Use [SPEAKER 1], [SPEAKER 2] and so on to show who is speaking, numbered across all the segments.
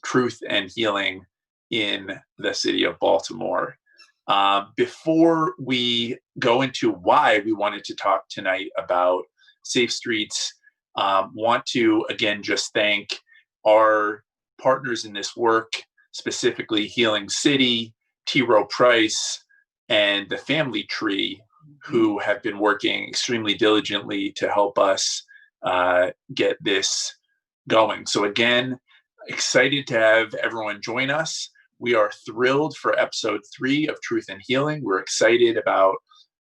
[SPEAKER 1] truth and healing in the city of Baltimore. Before we go into why we wanted to talk tonight about Safe Streets, want to again just thank our partners in this work, specifically Healing City, T. Rowe Price, and the Family Tree, who have been working extremely diligently to help us get this going. So again, excited to have everyone join us. We are thrilled for episode 3 of Truth and Healing. We're excited about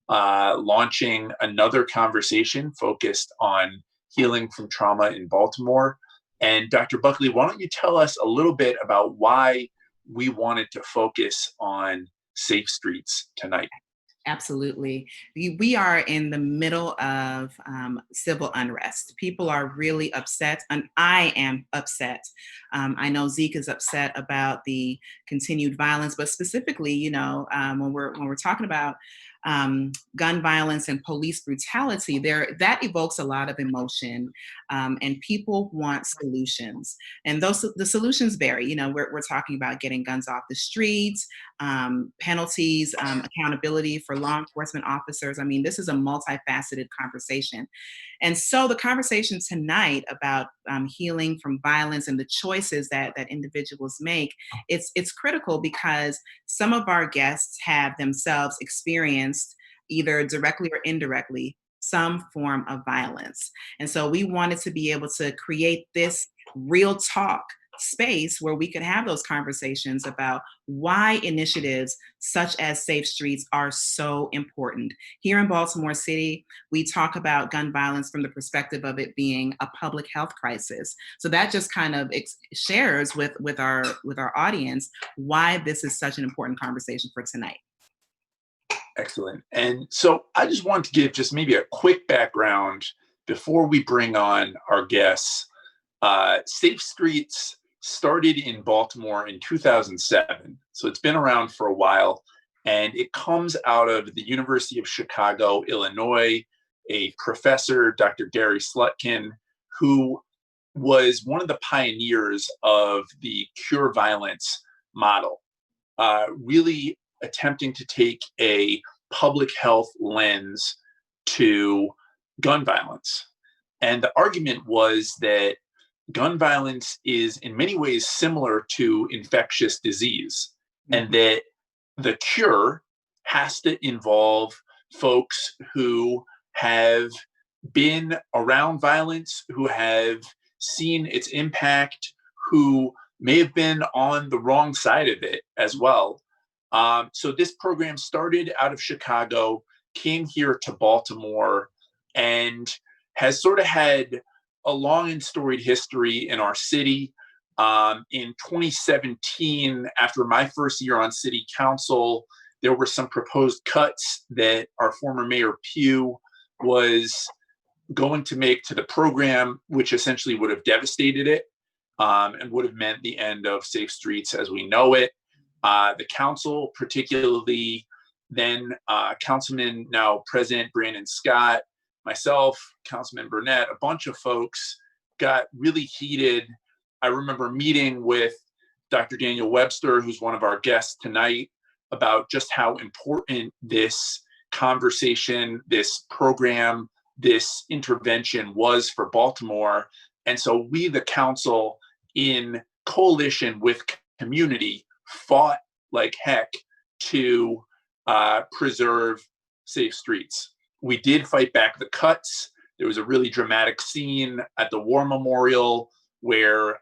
[SPEAKER 1] launching another conversation focused on healing from trauma in Baltimore. And Dr. Buckley, why don't you tell us a little bit about why we wanted to focus on Safe Streets tonight?
[SPEAKER 2] Absolutely. We are in the middle of civil unrest. People are really upset, and I am upset. I know Zeke is upset about the continued violence, but specifically, when we're talking about gun violence and police brutality, that evokes a lot of emotion, and people want solutions. And the solutions vary. We're talking about getting guns off the streets, penalties, accountability for law enforcement officers. I mean, this is a multifaceted conversation. And so the conversation tonight about healing from violence and the choices that individuals make, it's critical because some of our guests have themselves experienced, either directly or indirectly, some form of violence. And so we wanted to be able to create this real talk space where we could have those conversations about why initiatives such as Safe Streets are so important. Here in Baltimore City, we talk about gun violence from the perspective of it being a public health crisis. So that just kind of shares with our audience why this is such an important conversation for tonight.
[SPEAKER 1] Excellent. And so I just want to give just maybe a quick background before we bring on our guests. Safe Streets started in Baltimore in 2007. So it's been around for a while, and it comes out of the University of Chicago, Illinois, a professor, Dr. Gary Slutkin, who was one of the pioneers of the cure violence model, really attempting to take a public health lens to gun violence. And the argument was that gun violence is in many ways similar to infectious disease, and that the cure has to involve folks who have been around violence, who have seen its impact, who may have been on the wrong side of it as well. So this program started out of Chicago, came here to Baltimore, and has sort of had a long and storied history in our city. In 2017, after my first year on city council, there were some proposed cuts that our former Mayor Pugh was going to make to the program, which essentially would have devastated it, and would have meant the end of Safe Streets as we know it. The council, particularly then Councilman, now President Brandon Scott, myself, Councilman Burnett, a bunch of folks got really heated. I remember meeting with Dr. Daniel Webster, who's one of our guests tonight, about just how important this conversation, this program, this intervention was for Baltimore. And so we, the council, in coalition with community, fought like heck to preserve Safe Streets. We did fight back the cuts. There was a really dramatic scene at the War Memorial where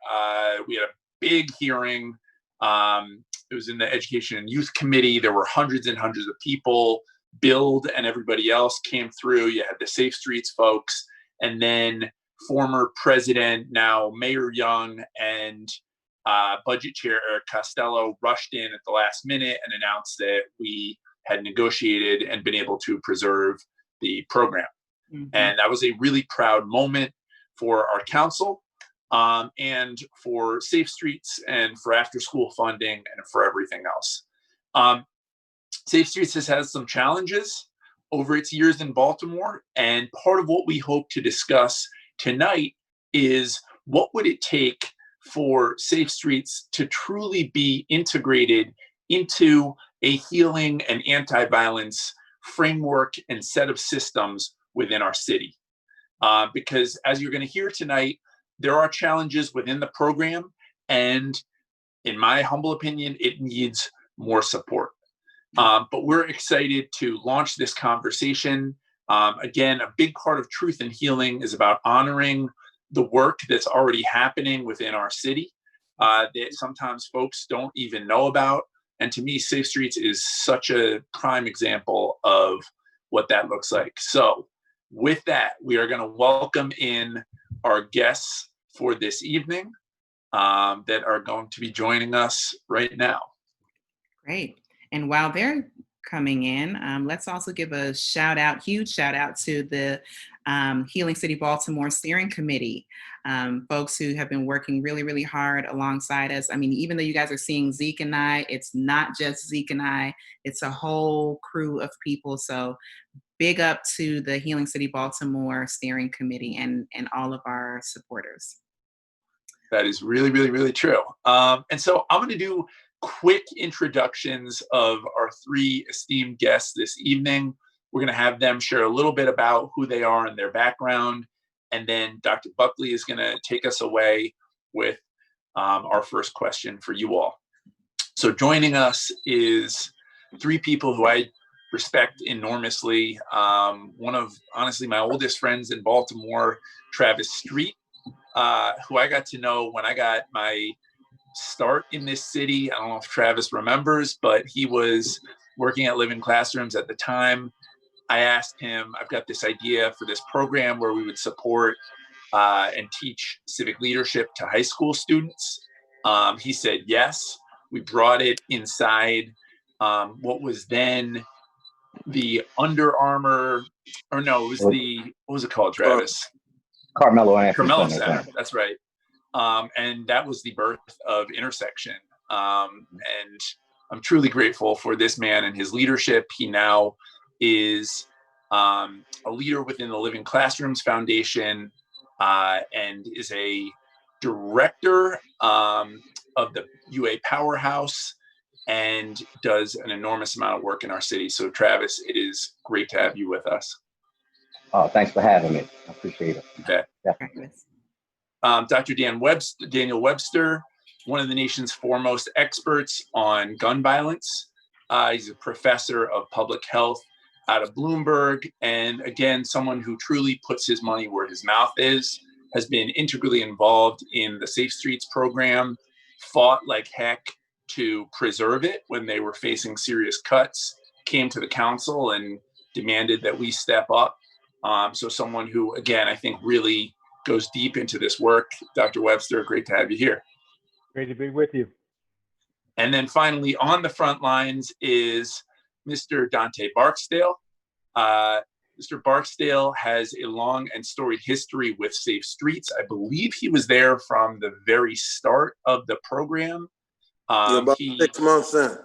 [SPEAKER 1] we had a big hearing. It was in the Education and Youth Committee. There were hundreds and hundreds of people. Build and everybody else came through. You had the Safe Streets folks. And then former President, now Mayor Young, and Budget Chair Eric Costello rushed in at the last minute and announced that we had negotiated and been able to preserve the program. Mm-hmm. And that was a really proud moment for our council, and for Safe Streets, and for after school funding, and for everything else. Safe Streets has had some challenges over its years in Baltimore, and part of what we hope to discuss tonight is what would it take for Safe Streets to truly be integrated into a healing and anti-violence framework and set of systems within our city. Because as you're going to hear tonight, there are challenges within the program, and in my humble opinion, it needs more support. But we're excited to launch this conversation. Again, a big part of Truth and Healing is about honoring the work that's already happening within our city that sometimes folks don't even know about. And to me, Safe Streets is such a prime example of what that looks like. So with that, we are going to welcome in our guests for this evening that are going to be joining us right now.
[SPEAKER 2] Great. And while they're coming in, let's also give a huge shout out to the Healing City Baltimore Steering Committee, folks who have been working really, really hard alongside us. I mean, even though you guys are seeing Zeke and I, it's not just Zeke and I, it's a whole crew of people. So big up to the Healing City Baltimore Steering Committee and all of our supporters.
[SPEAKER 1] That is really, really, really true. And so I'm going to do quick introductions of our three esteemed guests this evening. We're going to have them share a little bit about who they are and their background. And then Dr. Buckley is going to take us away with our first question for you all. So joining us is three people who I respect enormously. One of, honestly, my oldest friends in Baltimore, Travis Street, who I got to know when I got my start in this city. I don't know if Travis remembers, but he was working at Living Classrooms at the time. I asked him, I've got this idea for this program where we would support and teach civic leadership to high school students. He said yes. We brought it inside what was then the Under Armour, or no, it was the, what was it called, Travis? Carmelo Center. That's right. And that was the birth of Intersection. And I'm truly grateful for this man and his leadership. He now is a leader within the Living Classrooms Foundation and is a director of the UA Powerhouse and does an enormous amount of work in our city. So Travis, it is great to have you with us.
[SPEAKER 3] Oh, thanks for having me. I appreciate it.
[SPEAKER 1] Okay.
[SPEAKER 3] Yeah.
[SPEAKER 1] Dr. Daniel Webster, one of the nation's foremost experts on gun violence. He's a professor of public health out of Bloomberg. And again, someone who truly puts his money where his mouth is, has been integrally involved in the Safe Streets program, fought like heck to preserve it when they were facing serious cuts, came to the council and demanded that we step up. So someone who, again, I think really goes deep into this work. Dr. Webster, great to have you here.
[SPEAKER 4] Great to be with you.
[SPEAKER 1] And then finally on the front lines is Mr. Dante Barksdale. Mr. Barksdale has a long and storied history with Safe Streets. I believe he was there from the very start of the program.
[SPEAKER 5] About 6 months in.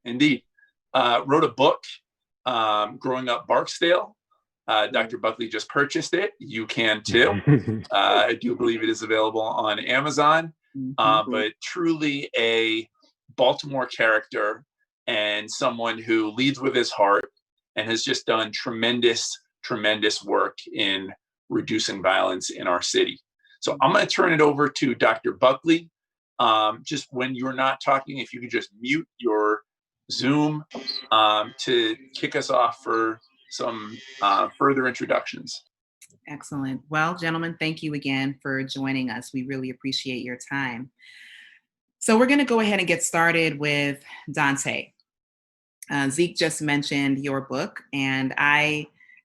[SPEAKER 1] Indeed. Wrote a book, Growing Up Barksdale. Dr. Buckley just purchased it. You can too. I do believe it is available on Amazon. But truly a Baltimore character and someone who leads with his heart and has just done tremendous, tremendous work in reducing violence in our city. So I'm going to turn it over to Dr. Buckley. Just when you're not talking, if you could just mute your Zoom to kick us off for some further introductions.
[SPEAKER 2] Excellent. Well, gentlemen, thank you again for joining us. We really appreciate your time. So we're going to go ahead and get started with Dante. Zeke just mentioned your book, and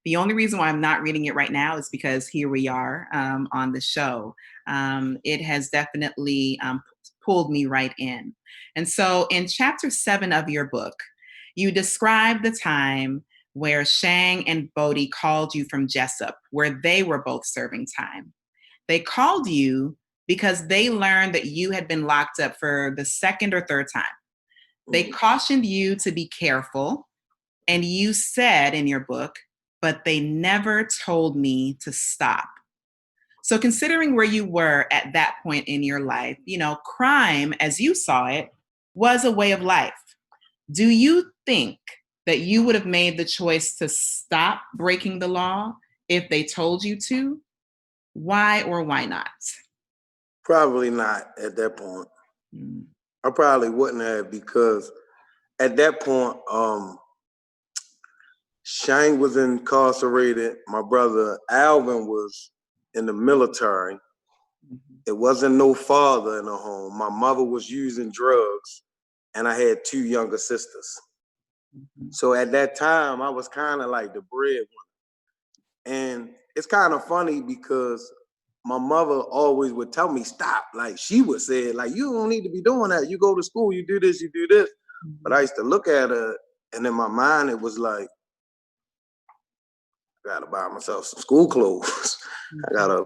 [SPEAKER 2] the only reason why I'm not reading it right now is because here we are on the show. It has definitely pulled me right in. And so in chapter 7 of your book, you describe the time where Shang and Bodie called you from Jessup, where they were both serving time. They called you because they learned that you had been locked up for the second or third time. They cautioned you to be careful, and you said in your book, but they never told me to stop. So considering where you were at that point in your life, crime, as you saw it, was a way of life. Do you think that you would have made the choice to stop breaking the law if they told you to? Why or why not?
[SPEAKER 5] Probably not at that point.
[SPEAKER 2] Mm.
[SPEAKER 5] I probably wouldn't have, because at that point, Shane was incarcerated. My brother Alvin was in the military.
[SPEAKER 2] Mm-hmm.
[SPEAKER 5] It wasn't no father in the home. My mother was using drugs, and I had 2 younger sisters.
[SPEAKER 2] Mm-hmm.
[SPEAKER 5] So at that time, I was kind of like the breadwinner. And it's kind of funny because my mother always would tell me, stop. Like, she would say, like, you don't need to be doing that. You go to school, you do this, you do this.
[SPEAKER 2] Mm-hmm.
[SPEAKER 5] But I used to look at her, and in my mind, it was like, I gotta buy myself some school clothes.
[SPEAKER 2] Mm-hmm.
[SPEAKER 5] I gotta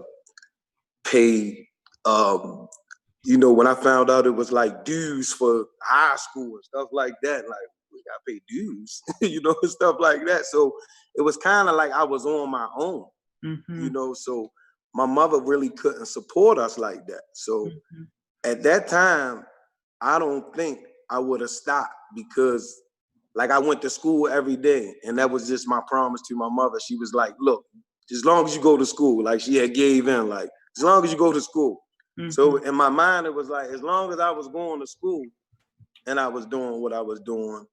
[SPEAKER 5] pay, when I found out it was like dues for high school and stuff like that, like, we gotta pay dues, and stuff like that. So it was kind of like I was on my own,
[SPEAKER 2] Mm-hmm.
[SPEAKER 5] so my mother really couldn't support us like that. So
[SPEAKER 2] Mm-hmm.
[SPEAKER 5] at that time, I don't think I would have stopped, because like I went to school every day, and that was just my promise to my mother. She was like, look, as long as you go to school, like she had gave in, like, as long as you go to school.
[SPEAKER 2] Mm-hmm.
[SPEAKER 5] So in my mind, it was like, as long as I was going to school and I was doing what I was doing,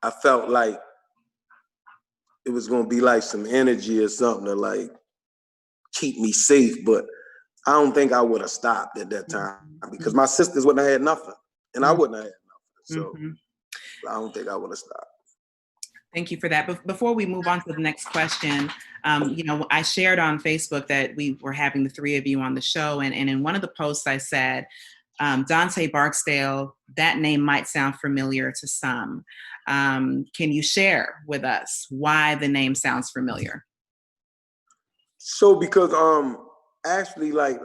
[SPEAKER 5] I felt like it was going to be like some energy or something to like keep me safe. But I don't think I would have stopped at that time, because my sisters wouldn't have had nothing, and I wouldn't have had nothing. So I don't think I would have stopped.
[SPEAKER 2] Thank you for that. But before we move on to the next question, I shared on Facebook that we were having the 3 of you on the show. And in one of the posts I said, Dante Barksdale, that name might sound familiar to some. Can you share with us why the name sounds familiar?
[SPEAKER 5] So because actually, like,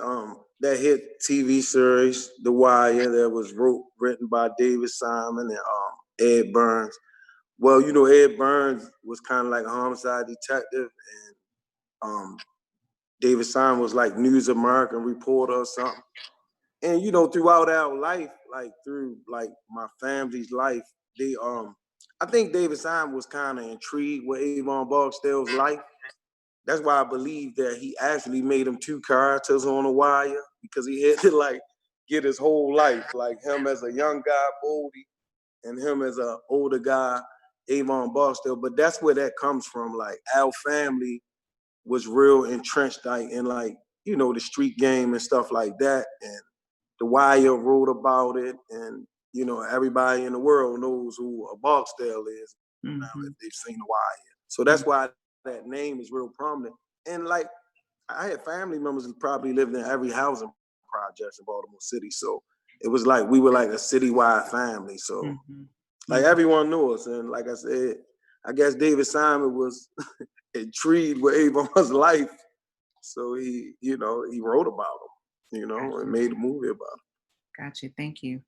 [SPEAKER 5] that hit TV series, The Wire, that was written by David Simon and Ed Burns. Well, Ed Burns was kind of like a homicide detective, and David Simon was like News American reporter or something. And throughout our life, like through like my family's life, I think David Simon was kind of intrigued with Avon Barksdale's life. That's why I believe that he actually made him 2 characters on The Wire, because he had to like get his whole life, like him as a young guy, Bodie, and him as an older guy, Avon Barksdale. But that's where that comes from. Like, our family was real entrenched, like in like the street game and stuff like that. And The Wire wrote about it, and everybody in the world knows who a Barksdale is now if they've seen The Wire. So that's why that name is real prominent. And like, I had family members who probably lived in every housing project in Baltimore City. So it was like we were like a citywide family. So like everyone knew us. And like I said, I guess David Simon was intrigued with Avon's life. So he wrote about him, and made a movie about him.
[SPEAKER 2] Gotcha. Thank you.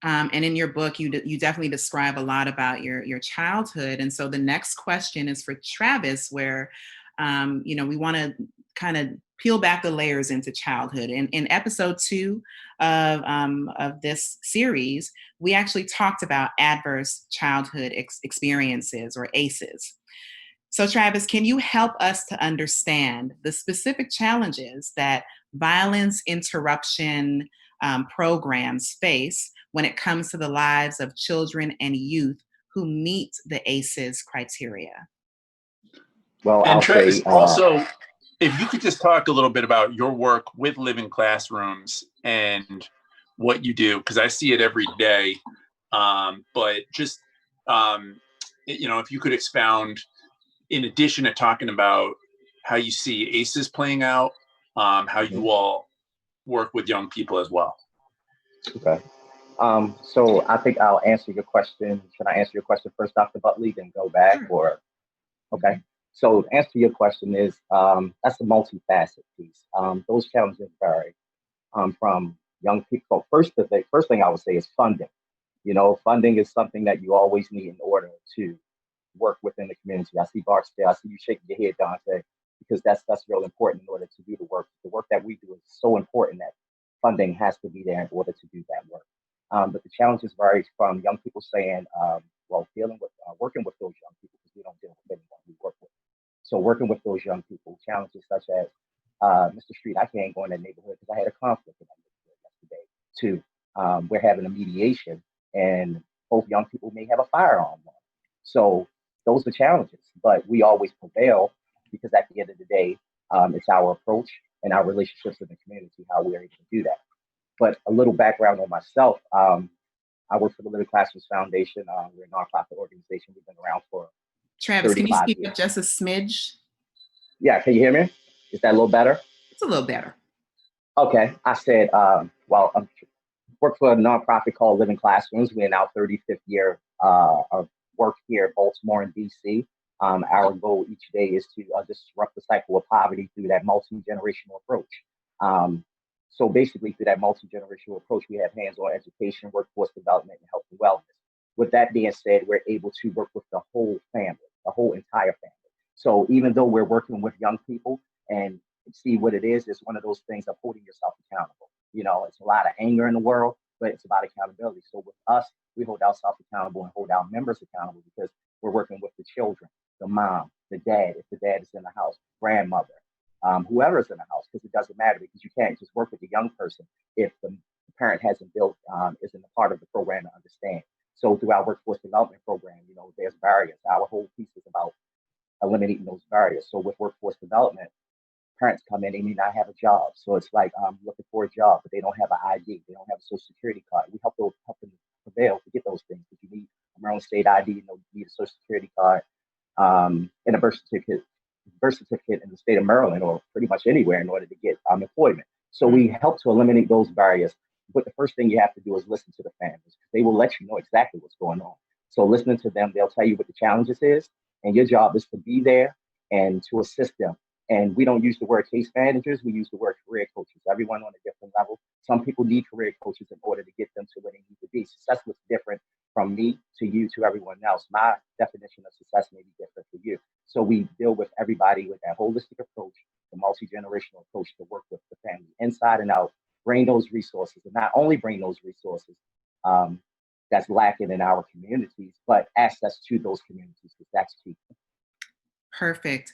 [SPEAKER 2] And in your book, you definitely describe a lot about your childhood. And so the next question is for Travis, where we want to kind of peel back the layers into childhood. In episode 2 of this series, we actually talked about adverse childhood experiences, or ACEs. So Travis, can you help us to understand the specific challenges that violence interruption programs face when it comes to the lives of children and youth who meet the ACEs criteria?
[SPEAKER 3] Well,
[SPEAKER 1] And
[SPEAKER 3] I'll
[SPEAKER 1] Travis,
[SPEAKER 3] say,
[SPEAKER 1] also, if you could just talk a little bit about your work with living classrooms and what you do, because I see it every day. But just, if you could expound, in addition to talking about how you see ACEs playing out, how you all work with young people as well.
[SPEAKER 3] Okay. So I think I'll answer your question. Should I answer your question first, Dr. Butley, then go back, or? Okay. So to answer your question is, that's a multifaceted piece. Those challenges vary from young people. First thing I would say is funding. Funding is something that you always need in order to work within the community. I see Barksdale, I see you shaking your head, Dante. because that's real important in order to do the work. The work that we do is so important that funding has to be there in order to do that work. But the challenges vary from young people saying, dealing with working with those young people, because we don't deal with anyone we work with. So working with those young people, challenges such as, Mr. Street, I can't go in that neighborhood because I had a conflict in that neighborhood yesterday. To we're having a mediation, and both young people may have a firearm on. So those are challenges, but we always prevail because at the end of the day, it's our approach and our relationships in the community, how we are able to do that. But a little background on myself. I work for the Living Classrooms Foundation. We're a nonprofit organization. We've been around for
[SPEAKER 2] Travis, can you
[SPEAKER 3] 35
[SPEAKER 2] speak
[SPEAKER 3] years.
[SPEAKER 2] up just a smidge?
[SPEAKER 3] Yeah, can you hear me? Is that a little better?
[SPEAKER 2] It's a little better.
[SPEAKER 3] Okay, I said, I work for a nonprofit called Living Classrooms. We're in our 35th year of work here in Baltimore and DC. Our goal each day is to disrupt the cycle of poverty through that multi-generational approach. So basically, through that multi-generational approach, we have hands-on education, workforce development, and health and wellness. With that being said, we're able to work with the whole family, the whole entire family. So even though we're working with young people and see what it is, it's one of those things of holding yourself accountable. You know, it's a lot of anger in the world, but it's about accountability. So with us, we hold ourselves accountable and hold our members accountable because we're working with the children, the mom, the dad, if the dad is in the house, grandmother, whoever is in the house, because it doesn't matter, because you can't just work with a young person if the parent isn't a part of the program to understand. So through our workforce development program, you know, there's barriers. Our whole piece is about eliminating those barriers. So with workforce development, parents come in, they may not have a job. So it's like looking for a job, but they don't have an ID, they don't have a social security card. We help them prevail to get those things. If you need a Maryland state ID, you know, you need a social security card and a birth certificate in the state of Maryland or pretty much anywhere in order to get employment. So we help to eliminate those barriers. But the first thing you have to do is listen to the families. They will let you know exactly what's going on. So listening to them, they'll tell you what the challenges is, and your job is to be there and to assist them. And we don't use the word case managers, we use the word career coaches, everyone on a different level. Some people need career coaches in order to get them to where they need to be. Success looks different from me to you to everyone else. My definition of success may be different for you. So we deal with everybody with that holistic approach, the multi-generational approach to work with the family inside and out, bring those resources, and not only bring those resources that's lacking in our communities, but access to those communities, because that's key.
[SPEAKER 2] Perfect.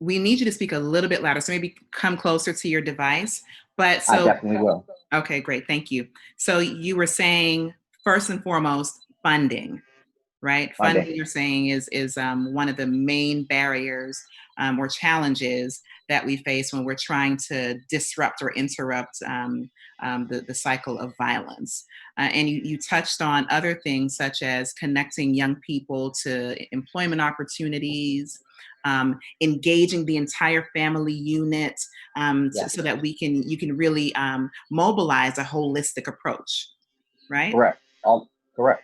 [SPEAKER 2] We need you to speak a little bit louder, so maybe come closer to your device. But so
[SPEAKER 3] I definitely will.
[SPEAKER 2] Okay, great, thank you. So you were saying first and foremost, funding, right? Funding, you're saying is one of the main barriers or challenges that we face when we're trying to disrupt or interrupt the cycle of violence. And you touched on other things such as connecting young people to employment opportunities, engaging the entire family unit so that you can really mobilize a holistic approach, right?
[SPEAKER 3] Correct.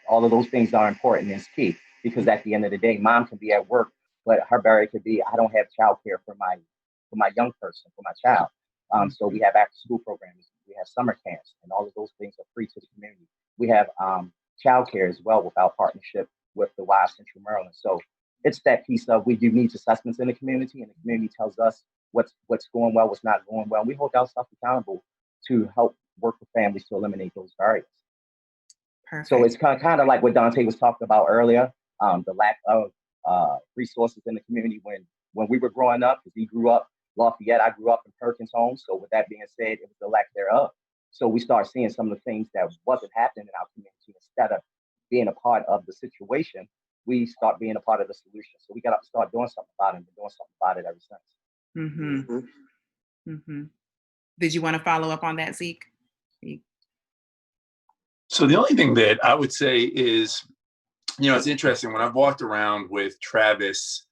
[SPEAKER 3] All of those things are important and it's key, because at the end of the day, mom can be at work, but her barrier could be, I don't have childcare for my young person, for my child. So we have after school programs, we have summer camps, and all of those things are free to the community. We have childcare as well with our partnership with the Y Central Maryland. So it's that piece of, we do needs assessments in the community, and the community tells us what's going well, what's not going well. We hold ourselves accountable to help work with families to eliminate those barriers.
[SPEAKER 2] Perfect.
[SPEAKER 3] So it's kind of like what Dante was talking about earlier, the lack of resources in the community when we were growing up, because he grew up Lafayette, I grew up in Perkins Homes. So with that being said, it was the lack thereof. So we start seeing some of the things that wasn't happening in our community. Instead of being a part of the situation, we start being a part of the solution. So we got to start doing something about it, and doing something about it ever since.
[SPEAKER 2] Did you want to follow up on that, Zeke?
[SPEAKER 1] So the only thing that I would say is, you know, it's interesting when I've walked around with Travis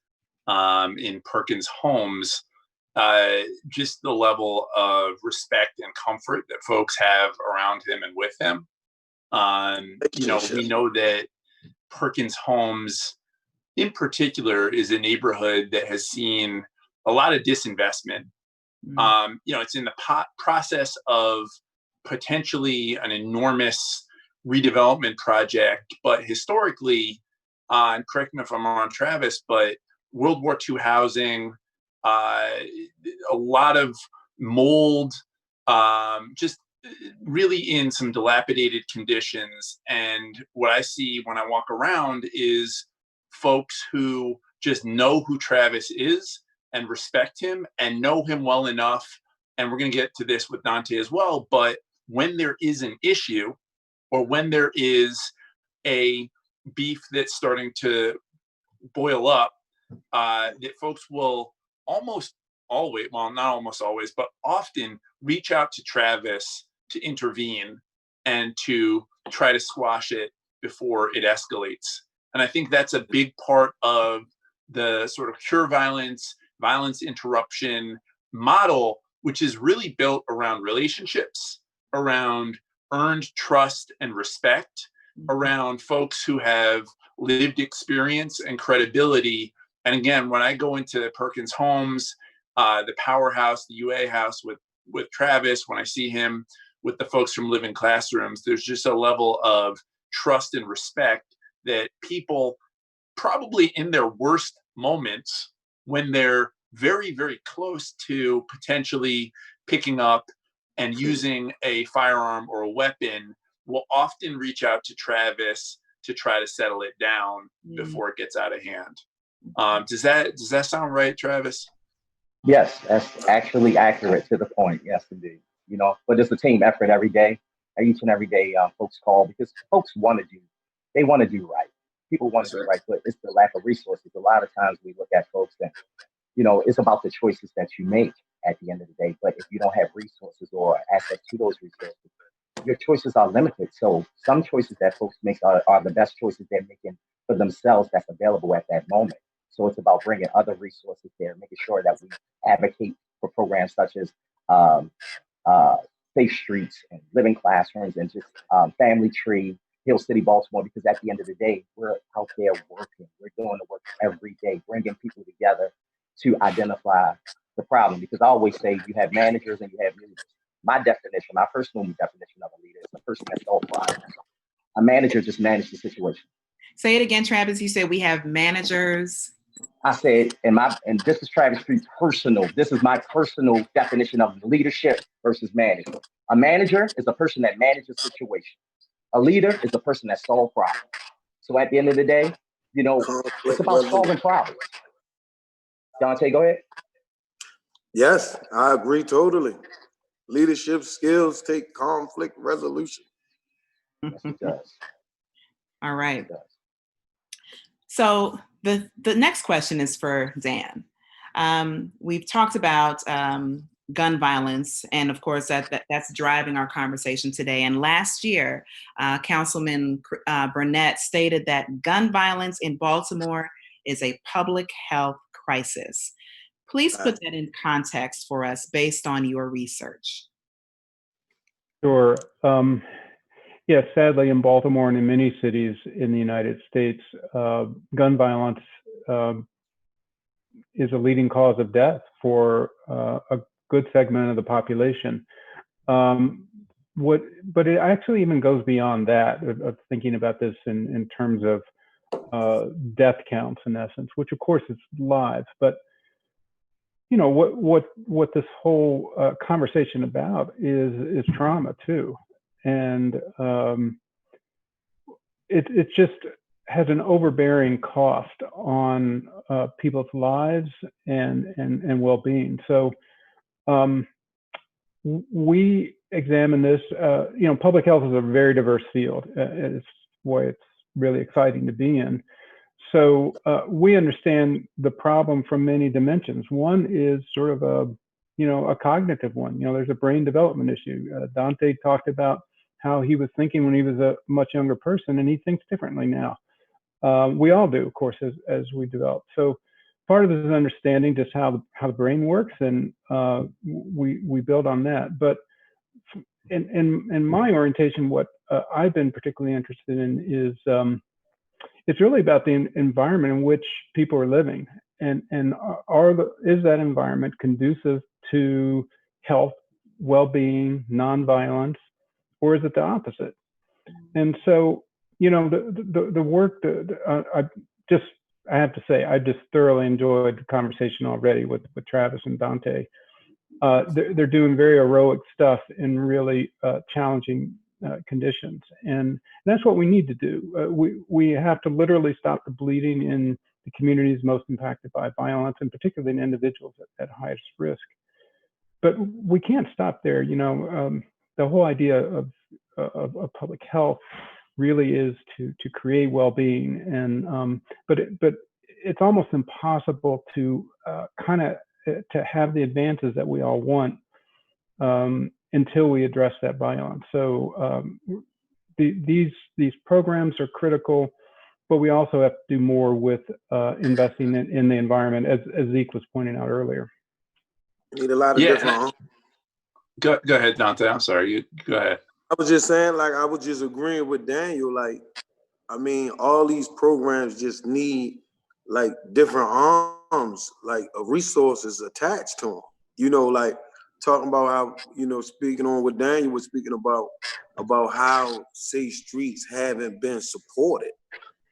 [SPEAKER 1] in Perkins Homes, just the level of respect and comfort that folks have around him and with him. You know, we know that Perkins Homes in particular is a neighborhood that has seen a lot of disinvestment. You know, it's in the process of potentially an enormous redevelopment project, but historically, and correct me if I'm wrong, Travis, but World War II housing, a lot of mold, just really in some dilapidated conditions. And what I see when I walk around is folks who just know who Travis is and respect him and know him well enough. And we're going to get to this with Dante as well. But when there is an issue, or when there is a beef that's starting to boil up, that folks will almost always, well, not almost always, but often reach out to Travis to intervene and to try to squash it before it escalates. And I think that's a big part of the sort of cure violence, violence interruption model, which is really built around relationships, around earned trust and respect, around folks who have lived experience and credibility. And again, when I go into Perkins Homes, the Powerhouse, the UA House with Travis, when I see him with the folks from Living Classrooms, there's just a level of trust and respect that people probably in their worst moments, when they're very, very close to potentially picking up and using a firearm or a weapon, will often reach out to Travis to try to settle it down before it gets out of hand. Does that sound right, Travis?
[SPEAKER 3] Yes, that's actually accurate to the point. Yes, indeed. You know, but it's a team effort every day. Each and every day, folks call because folks want to do, they want to do right. People want to do right, but it's the lack of resources. A lot of times we look at folks and, you know, it's about the choices that you make at the end of the day. But if you don't have resources or access to those resources, your choices are limited. So some choices that folks make are the best choices they're making for themselves that's available at that moment. So it's about bringing other resources there, making sure that we advocate for programs such as um, Safe Streets and Living Classrooms and just Family Tree, Hill City, Baltimore, because at the end of the day, we're out there working. We're doing the work every day, bringing people together to identify the problem. Because I always say you have managers and you have leaders. My definition, my personal definition of a leader is a person that solves problems. A manager just manages the situation.
[SPEAKER 2] Say it again, Travis. You said we have managers.
[SPEAKER 3] I said, and this is Travis Street personal. This is my personal definition of leadership versus management. A manager is a person that manages situation. A leader is a person that solves problems. So at the end of the day, you know, it's about solving problems. Dante, go ahead.
[SPEAKER 5] Yes, I agree totally. Leadership skills take conflict resolution.
[SPEAKER 3] Yes, it does.
[SPEAKER 2] All right.
[SPEAKER 3] It does.
[SPEAKER 2] So the next question is for Dan. We've talked about gun violence, and of course that's driving our conversation today. And last year, Councilman Burnett stated that gun violence in Baltimore is a public health crisis. Please put that in context for us based on your research.
[SPEAKER 4] Sure. Yes, sadly, in Baltimore and in many cities in the United States, gun violence is a leading cause of death for a good segment of the population. But it actually even goes beyond that, of thinking about this in terms of death counts, in essence, which of course is lives. But you know what this whole conversation about is trauma too, and it just has an overbearing cost on people's lives and well-being. So we examine this. You know, public health is a very diverse field. It's why it's really exciting to be in. So we understand the problem from many dimensions. One is sort of a cognitive one. You know, there's a brain development issue. Dante talked about how he was thinking when he was a much younger person, and he thinks differently now. We all do, of course, as we develop. So part of this is understanding just how the brain works, and we build on that. But in my orientation, what I've been particularly interested in is it's really about the environment in which people are living, and is that environment conducive to health, well-being, nonviolence, or is it the opposite? And so, you know, the work that I just I have to say, I just thoroughly enjoyed the conversation already with Travis and Dante. They're doing very heroic stuff in really challenging conditions, and that's what we need to do. We have to literally stop the bleeding in the communities most impacted by violence, and particularly in individuals at highest risk. But we can't stop there. The whole idea of public health really is to create well-being, and but it's almost impossible to to have the advances that we all want until we address that violence. So these programs are critical, but we also have to do more with investing in the environment, as Zeke was pointing out earlier.
[SPEAKER 5] Need a lot of different.
[SPEAKER 1] Go ahead, Dante. I'm sorry. You go ahead.
[SPEAKER 5] I was just saying, like, I was just agreeing with Daniel. Like, I mean, all these programs just need like different arms, like resources attached to them. Like talking about how, speaking on what Daniel was speaking about how safe streets haven't been supported.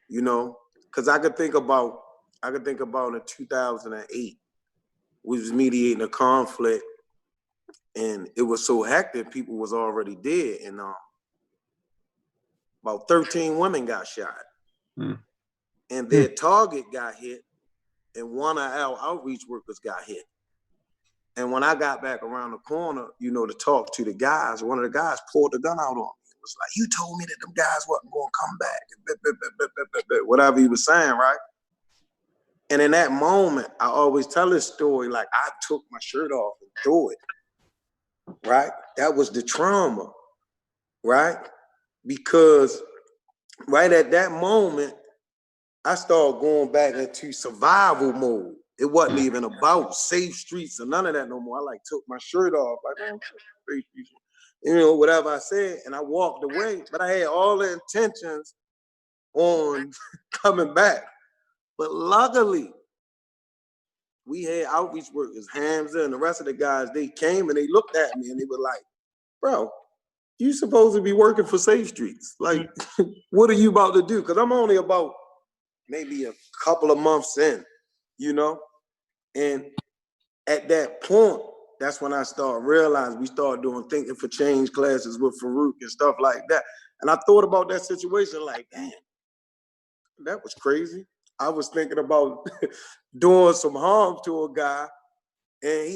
[SPEAKER 5] Because I could think about in 2008, we was mediating a conflict, and it was so hectic, people was already dead, and about 13 women got shot. And their target got hit, and one of our outreach workers got hit. And when I got back around the corner, to talk to the guys, one of the guys pulled the gun out on me. It was like, you told me that them guys wasn't going to come back. Whatever he was saying, right? And in that moment, I always tell this story, like I took my shirt off and threw it, right? That was the trauma, right? Because right at that moment, I started going back into survival mode. It wasn't even about safe streets or none of that no more. I like took my shirt off, like, man, safe streets, whatever I said, and I walked away. But I had all the intentions on coming back. But luckily, we had outreach workers, Hamza and the rest of the guys, they came and they looked at me and they were like, bro, you supposed to be working for Safe Streets. Like, what are you about to do? Because I'm only about maybe a couple of months in, And at that point, that's when I started realizing we started doing Thinking for Change classes with Farouk and stuff like that. And I thought about that situation like, damn, that was crazy. I was thinking about doing some harm to a guy, and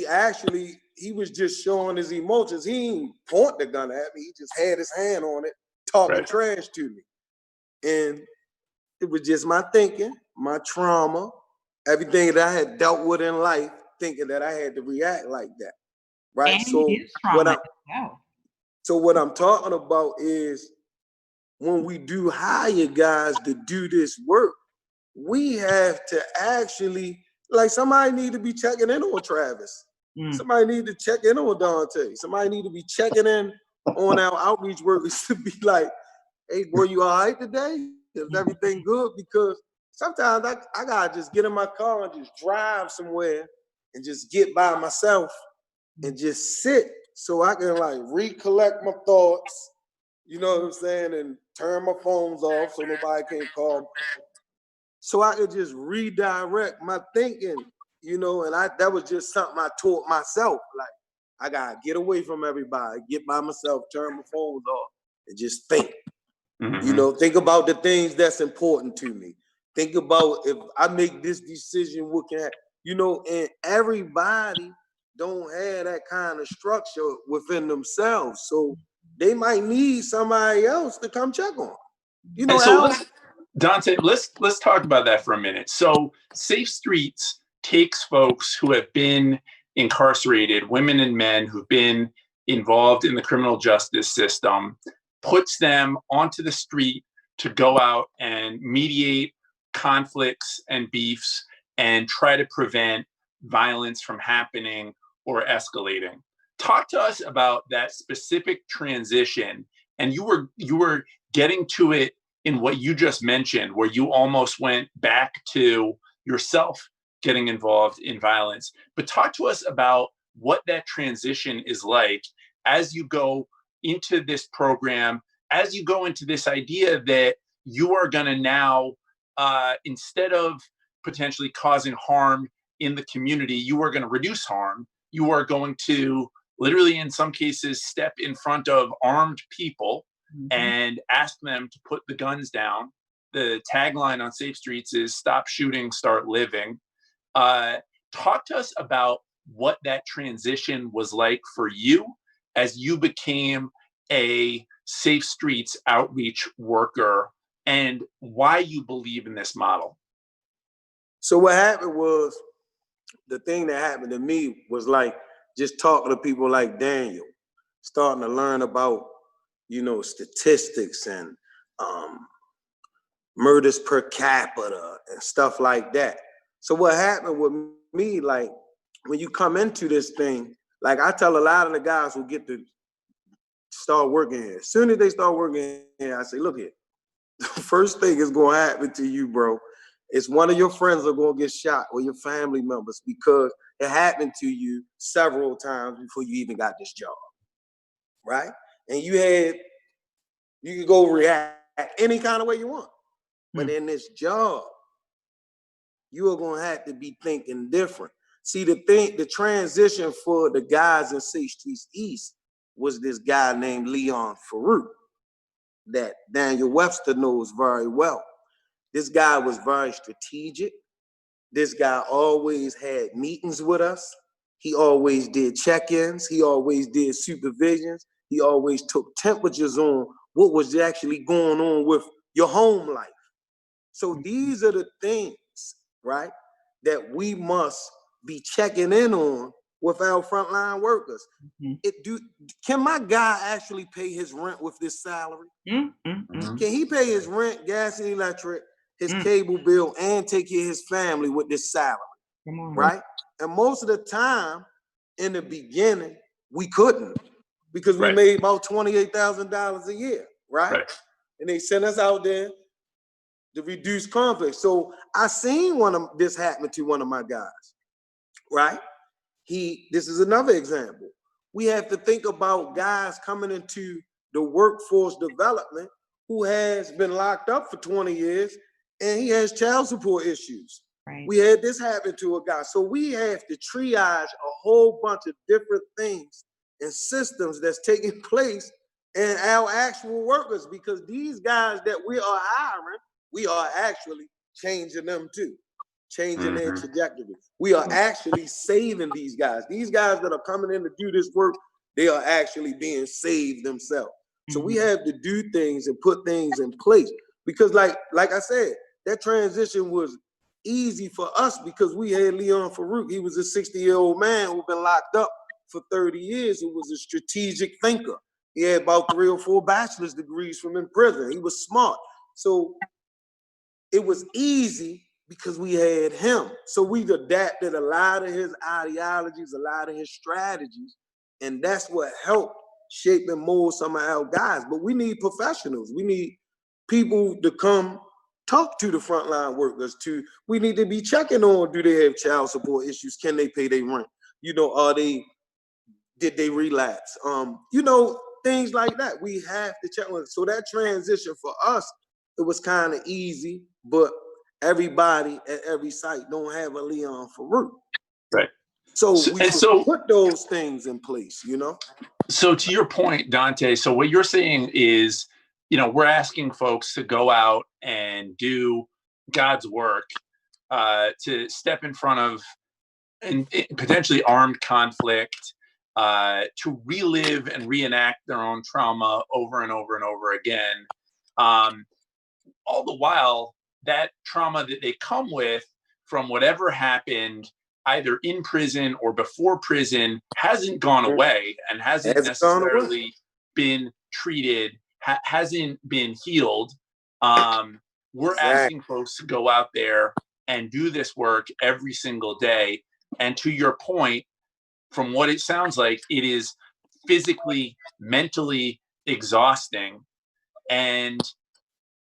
[SPEAKER 5] he was just showing his emotions. He didn't point the gun at me. He just had his hand on it, talking trash to me. And it was just my thinking, my trauma, everything that I had dealt with in life, thinking that I had to react like that, right?
[SPEAKER 2] And
[SPEAKER 5] So what I'm talking about is when we do hire guys to do this work, we have to actually, like, somebody need to be checking in on Travis. Somebody need to check in on Dante. Somebody need to be checking in on our outreach workers to be like, hey, boy, you all right today? Is everything good? Because sometimes I gotta just get in my car and just drive somewhere and just get by myself and just sit so I can like recollect my thoughts, you know what I'm saying, and turn my phones off so nobody can call me. So I could just redirect my thinking, and that was just something I taught myself. Like, I gotta get away from everybody, get by myself, turn my phones off, and just think. Think about the things that's important to me. Think about if I make this decision, what can happen? And everybody don't have that kind of structure within themselves. So they might need somebody else to come check on.
[SPEAKER 1] Dante, let's talk about that for a minute. So Safe Streets takes folks who have been incarcerated, women and men who've been involved in the criminal justice system, puts them onto the street to go out and mediate conflicts and beefs and try to prevent violence from happening or escalating. Talk to us about that specific transition. And you were getting to it in what you just mentioned, where you almost went back to yourself getting involved in violence. But talk to us about what that transition is like as you go into this program, as you go into this idea that you are going to now, instead of potentially causing harm in the community, you are going to reduce harm. You are going to literally, in some cases, step in front of armed people and ask them to put the guns down. The tagline on Safe Streets is "Stop shooting, start living." Talk to us about what that transition was like for you as you became a Safe Streets outreach worker, and why you believe in this model.
[SPEAKER 5] So what happened was, the thing that happened to me was like just talking to people like Daniel, starting to learn about, statistics and murders per capita and stuff like that. So what happened with me, like when you come into this thing, like I tell a lot of the guys who get to start working here, as soon as they start working here, I say, look here, the first thing is going to happen to you, bro, is one of your friends are going to get shot, or your family members, because it happened to you several times before you even got this job, right? And you could go react any kind of way you want. But in this job, you are going to have to be thinking different. See, the transition for the guys in Safe Streets East was this guy named Leon Farouk that Daniel Webster knows very well. This guy was very strategic. This guy always had meetings with us. He always did check-ins. He always did supervisions. He always took temperatures on what was actually going on with your home life. So these are the things, right, that we must be checking in on with our frontline workers. Can my guy actually pay his rent with this salary? Can he pay his rent, gas and electric, his cable bill, and take care of his family with this salary? Right? And most of the time, in the beginning, we couldn't, because we made about $28,000 a year, right? And they sent us out there to reduce conflict. So I seen this happen to one of my guys, right? This is another example. We have to think about guys coming into the workforce development who has been locked up for 20 years and he has child support issues. We had this happen to a guy. So we have to triage a whole bunch of different things and systems that's taking place in our actual workers, because these guys that we are hiring, we are actually changing them too, changing their trajectory. We are actually saving these guys. These guys that are coming in to do this work, they are actually being saved themselves. So we have to do things and put things in place, because like I said, that transition was easy for us because we had Leon Farouk. He was a 60-year-old man who'd been locked up for 30 years, who was a strategic thinker. He had about 3 or 4 bachelor's degrees from in prison. He was smart. So it was easy because we had him. So we've adapted a lot of his ideologies, a lot of his strategies, and that's what helped shape and mold some of our guys. But we need professionals. We need people to come talk to the frontline workers. We need to be checking on, do they have child support issues? Can they pay their rent? Did they relapse? Things like that. We have to check on. So that transition for us, it was kind of easy, but everybody at every site don't have a Leon Farouk.
[SPEAKER 1] Right.
[SPEAKER 5] So we put those things in place,
[SPEAKER 1] So to your point, Dante, so what you're saying is, we're asking folks to go out and do God's work, to step in front of potentially armed conflict, to relive and reenact their own trauma over and over and over again. All the while, that trauma that they come with from whatever happened, either in prison or before prison, hasn't gone away and hasn't necessarily been treated, hasn't been healed. We're asking folks to go out there and do this work every single day. And to your point, from what it sounds like, it is physically, mentally exhausting and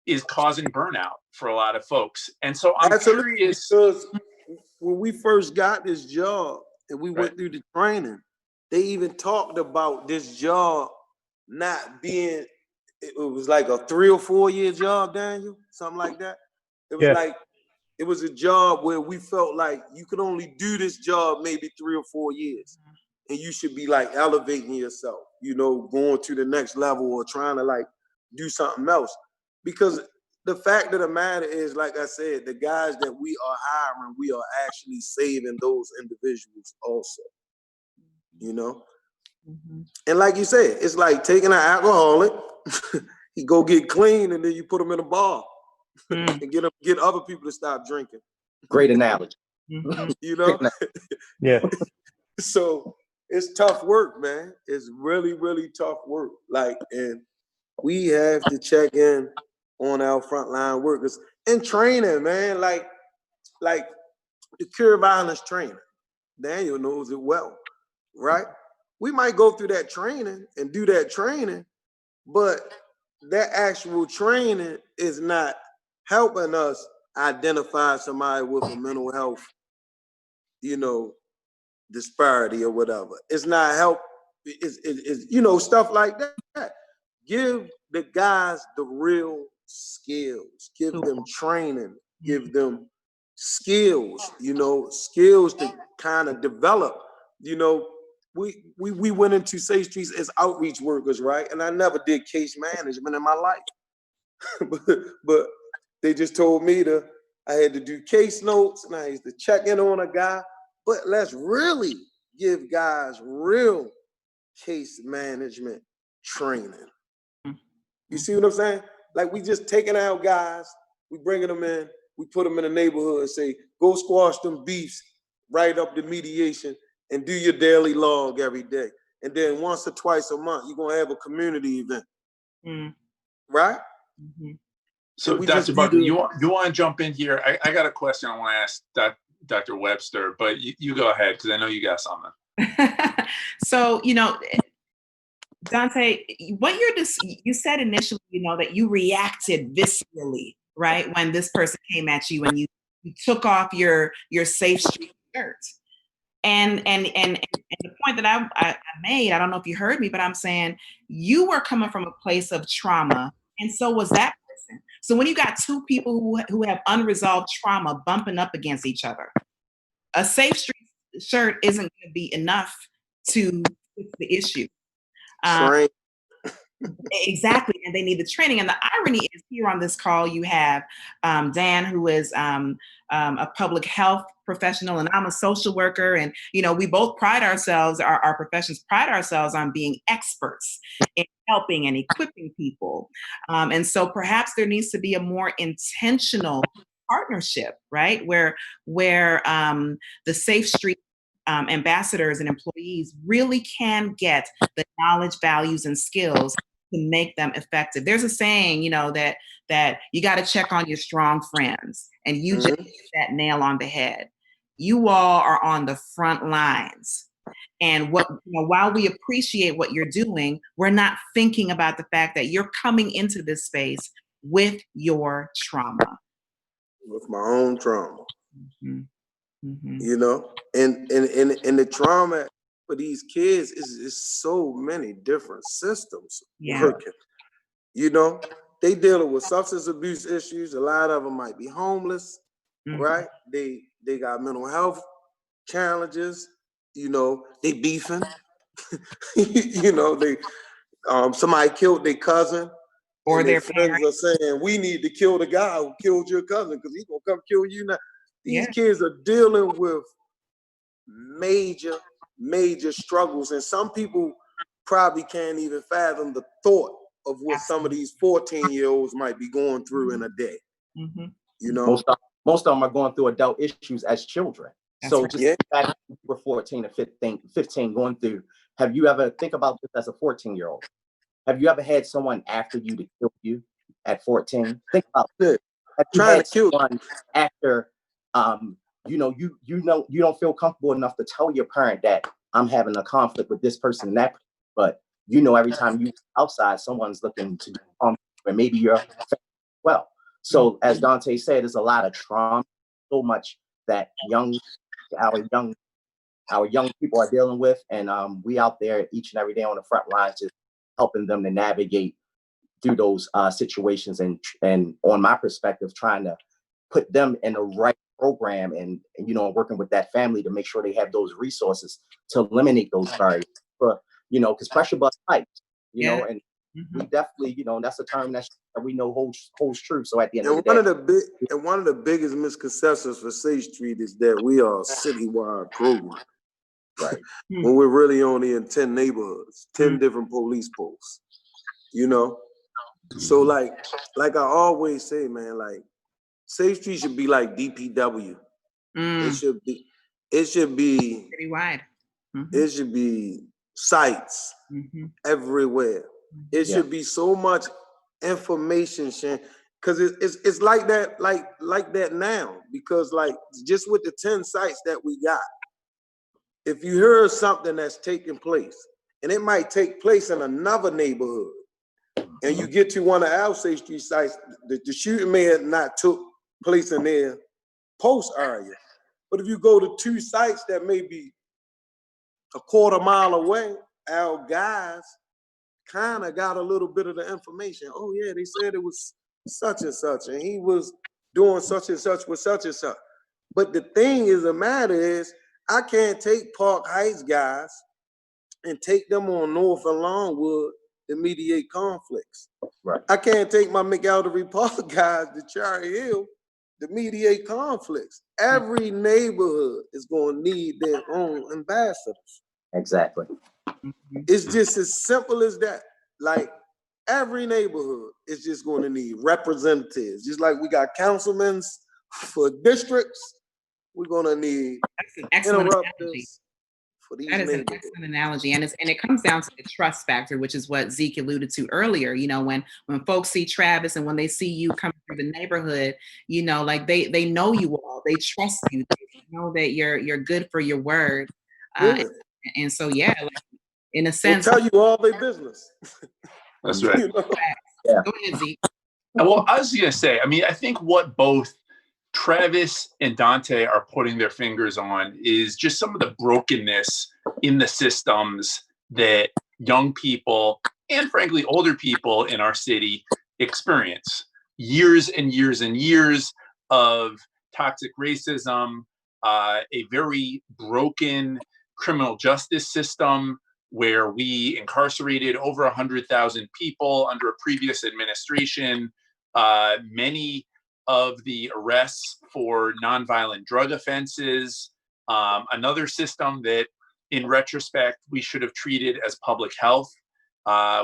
[SPEAKER 1] is causing burnout for a lot of folks. And so I'm curious,
[SPEAKER 5] because when we first got this job and we went through the training, they even talked about this job not being, it was like a 3 or 4 year job, Daniel, something like that. It was like It was a job where we felt like you could only do this job maybe 3 or 4 years. And you should be like elevating yourself, you know, going to the next level or trying to like do something else. Because the fact of the matter is, like I said, the guys that we are hiring, we are actually saving those individuals also, you know? And like you said, it's like taking an alcoholic, he go get clean, and then you put him in a bar and get other people to stop drinking.
[SPEAKER 3] Great analogy.
[SPEAKER 5] You know?
[SPEAKER 4] Yeah.
[SPEAKER 5] So it's tough work, man. It's really, really tough work. Like, and we have to check in on our frontline workers and training, man. Like the cure violence training. Daniel knows it well, right? We might go through that training and do that training, but that actual training is not helping us identify somebody with a mental health, you know, disparity or whatever. It's not help. It's you know, stuff like that. Give the guys the real skills. Give them training. Give them skills. You know, skills to kind of develop. You know, we went into Safe Streets as outreach workers, right? And I never did case management in my life, but they just told me I had to do case notes and I had to check in on a guy. But let's really give guys real case management training. You see what I'm saying? Like we just taking out guys, we bringing them in, we put them in the neighborhood and say, go squash them beefs, write up the mediation, and do your daily log every day. And then once or twice a month, you're gonna have a community event, right?
[SPEAKER 1] So, Dr. Buckner, you want to jump in here? I got a question I want to ask Dr. Webster, but you go ahead because I know you got something.
[SPEAKER 2] So, you know, Dante, what you said initially, you know, that you reacted viscerally, right, when this person came at you and you took off your Safe Street shirt. And the point that I made, I don't know if you heard me, but I'm saying you were coming from a place of trauma, and so was that person. So when you got two people who have unresolved trauma bumping up against each other, a Safe Street shirt isn't going to be enough to fix the issue. Exactly, and they need the training. And the irony is, here on this call, you have Dan, who is a public health professional, and I'm a social worker. And you know, we both pride ourselves, our professions pride ourselves on being experts in helping and equipping people. And so, perhaps there needs to be a more intentional partnership, right, where the Safe Street ambassadors and employees really can get the knowledge, values, and skills to make them effective. There's a saying, you know, that you got to check on your strong friends, and you just hit that nail on the head. You all are on the front lines, and while we appreciate what you're doing, we're not thinking about the fact that you're coming into this space with your trauma,
[SPEAKER 5] with my own trauma. You know, and the trauma for these kids is so many different systems working. You know, they dealing with substance abuse issues. A lot of them might be homeless, right? They got mental health challenges. You know, they beefing. You know, they somebody killed their cousin, or their friends are saying, we need to kill the guy who killed your cousin because he's gonna come kill you now. These kids are dealing with major struggles, and some people probably can't even fathom the thought of what some of these 14-year-olds might be going through in a day. You know,
[SPEAKER 3] most of them are going through adult issues as children. So just back when you were 14 or 15 going through, have you ever think about this as a 14-year-old? Have you ever had someone after you to kill you at 14? Think about it.
[SPEAKER 5] Trying to kill
[SPEAKER 3] someone after you know you don't feel comfortable enough to tell your parent that I'm having a conflict with this person and that, but you know every time you outside, someone's looking to do harm, and maybe you're well. So as Dante said, there's a lot of trauma, so much that our young people are dealing with, and we out there each and every day on the front lines, just helping them to navigate through those situations, and on my perspective, trying to put them in the right program and working with that family to make sure they have those resources to eliminate those barriers. Because pressure busts pipes, and we definitely, that's a term that we know holds true. So at the end of the day,
[SPEAKER 5] one of the biggest misconceptions for Safe Street is that we are a citywide program.
[SPEAKER 3] Right.
[SPEAKER 5] When we're really only in 10 neighborhoods, 10 different police posts, So like I always say, man, like Safe Street should be like DPW. It should be
[SPEAKER 2] citywide.
[SPEAKER 5] It should be sites everywhere. It should be so much information sharing, because it's like that, like that now. Because like just with the 10 sites that we got, if you hear something that's taking place, and it might take place in another neighborhood, and you get to one of our Safe Street sites, the shooting may have not took place in their post area. But if you go to 2 sites that may be a quarter mile away, our guys kind of got a little bit of the information. Oh yeah, they said it was such and such, and he was doing such and such with such and such. But the thing is, the matter is, I can't take Park Heights guys and take them on North and Longwood to mediate conflicts.
[SPEAKER 3] Right.
[SPEAKER 5] I can't take my McElderry Park guys to Cherry Hill to mediate conflicts. Every neighborhood is going to need their own ambassadors.
[SPEAKER 3] Exactly.
[SPEAKER 5] It's just as simple as that. Like every neighborhood is just going to need representatives. Just like we got councilmen for districts, we're going to need
[SPEAKER 2] That's an excellent analogy.
[SPEAKER 5] interrupters for these
[SPEAKER 2] That is an
[SPEAKER 5] neighborhoods.
[SPEAKER 2] excellent analogy, and it comes down to the trust factor, which is what Zeke alluded to earlier. When folks see Travis and when they see you coming through the neighborhood, like they know you all, they trust you, they know that you're good for your word, and so like, in a sense,
[SPEAKER 5] they'll tell you all their business.
[SPEAKER 1] That's right.
[SPEAKER 3] Yeah.
[SPEAKER 2] Go ahead, Zeke.
[SPEAKER 1] Well, I was going to say, I think what both Travis and Dante are putting their fingers on is just some of the brokenness in the systems that young people and frankly older people in our city experience. Years and years and years of toxic racism, a very broken criminal justice system where we incarcerated over 100,000 people under a previous administration. Many of the arrests for nonviolent drug offenses, another system that in retrospect we should have treated as public health,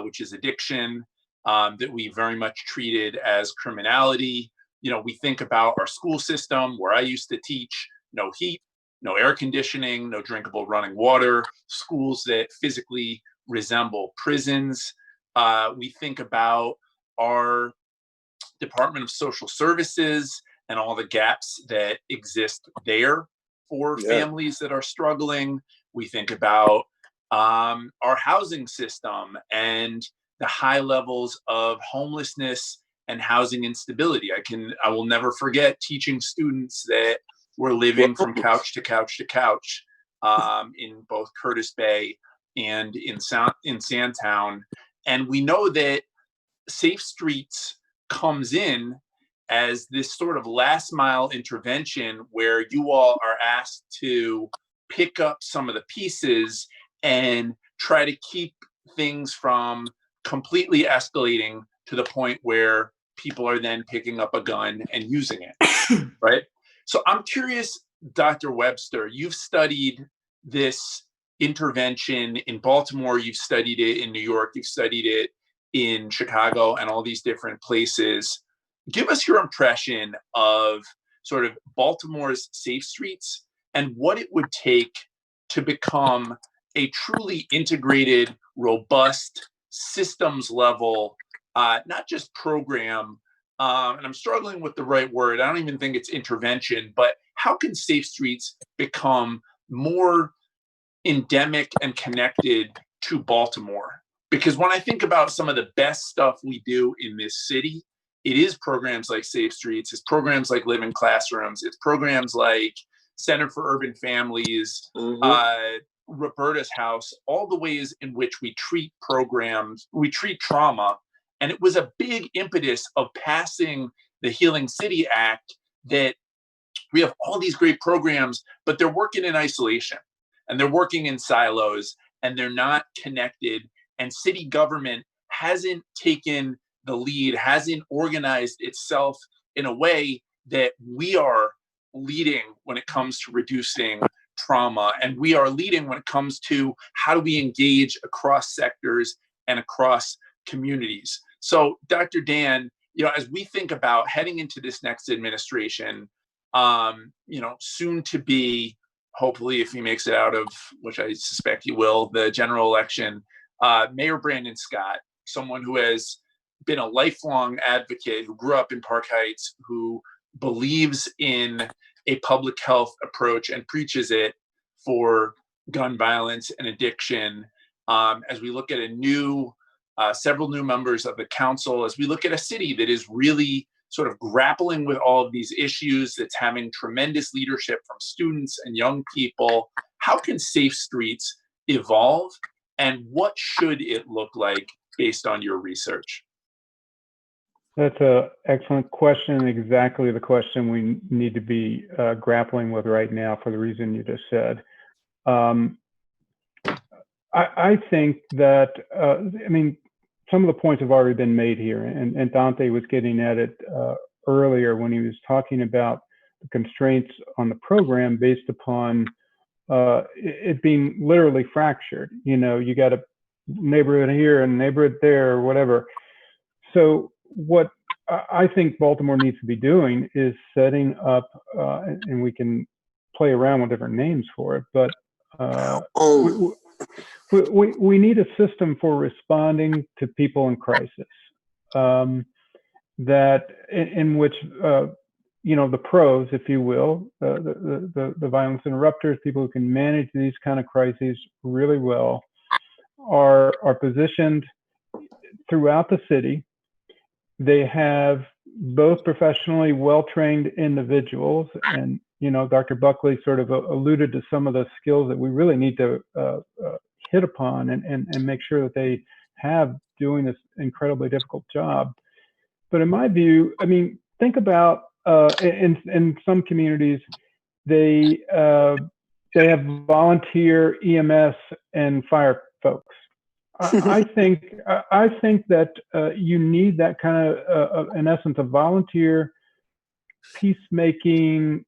[SPEAKER 1] which is addiction, that we very much treated as criminality. We think about our school system where I used to teach: no heat, no air conditioning, no drinkable running water, schools that physically resemble prisons. We think about our Department of Social Services and all the gaps that exist there for families that are struggling. We think about our housing system and the high levels of homelessness and housing instability. I will never forget teaching students that were living from couch to couch to couch in both Curtis Bay and in Sandtown. And we know that Safe Streets comes in as this sort of last mile intervention where you all are asked to pick up some of the pieces and try to keep things from completely escalating to the point where people are then picking up a gun and using it, right? So I'm curious, Dr. Webster, you've studied this intervention in Baltimore, you've studied it in New York, you've studied it in Chicago and all these different places. Give us your impression of sort of Baltimore's Safe Streets and what it would take to become a truly integrated, robust, systems level, not just program, and I'm struggling with the right word. I don't even think it's intervention, but how can Safe Streets become more endemic and connected to Baltimore? Because when I think about some of the best stuff we do in this city, it is programs like Safe Streets, it's programs like Live in Classrooms, it's programs like Center for Urban Families, Roberta's House, all the ways in which we treat trauma. And it was a big impetus of passing the Healing City Act that we have all these great programs, but they're working in isolation and they're working in silos and they're not connected. And city government hasn't taken the lead, hasn't organized itself in a way that we are leading when it comes to reducing trauma. And we are leading when it comes to how do we engage across sectors and across communities. So Dr. Dan, as we think about heading into this next administration, soon to be, hopefully, if he makes it out of, which I suspect he will, the general election, Mayor Brandon Scott, someone who has been a lifelong advocate, who grew up in Park Heights, who believes in a public health approach and preaches it for gun violence and addiction. As we look at several new members of the council, as we look at a city that is really sort of grappling with all of these issues, that's having tremendous leadership from students and young people, how can Safe Streets evolve, and what should it look like based on your research?
[SPEAKER 4] That's an excellent question, exactly the question we need to be grappling with right now for the reason you just said. I think that, some of the points have already been made here, and Dante was getting at it earlier when he was talking about the constraints on the program based upon it being literally fractured. You got a neighborhood here and a neighborhood there or whatever. So what I think Baltimore needs to be doing is setting up, and we can play around with different names for it, but we need a system for responding to people in crisis, that in which the pros, if you will, the violence interrupters, people who can manage these kind of crises really well, are positioned throughout the city. They have both professionally well-trained individuals, and Dr. Buckley sort of alluded to some of the skills that we really need to hit upon and make sure that they have doing this incredibly difficult job. But in my view, think about in some communities, they have volunteer EMS and fire folks. I think that you need that kind of, in essence, a volunteer peacemaking,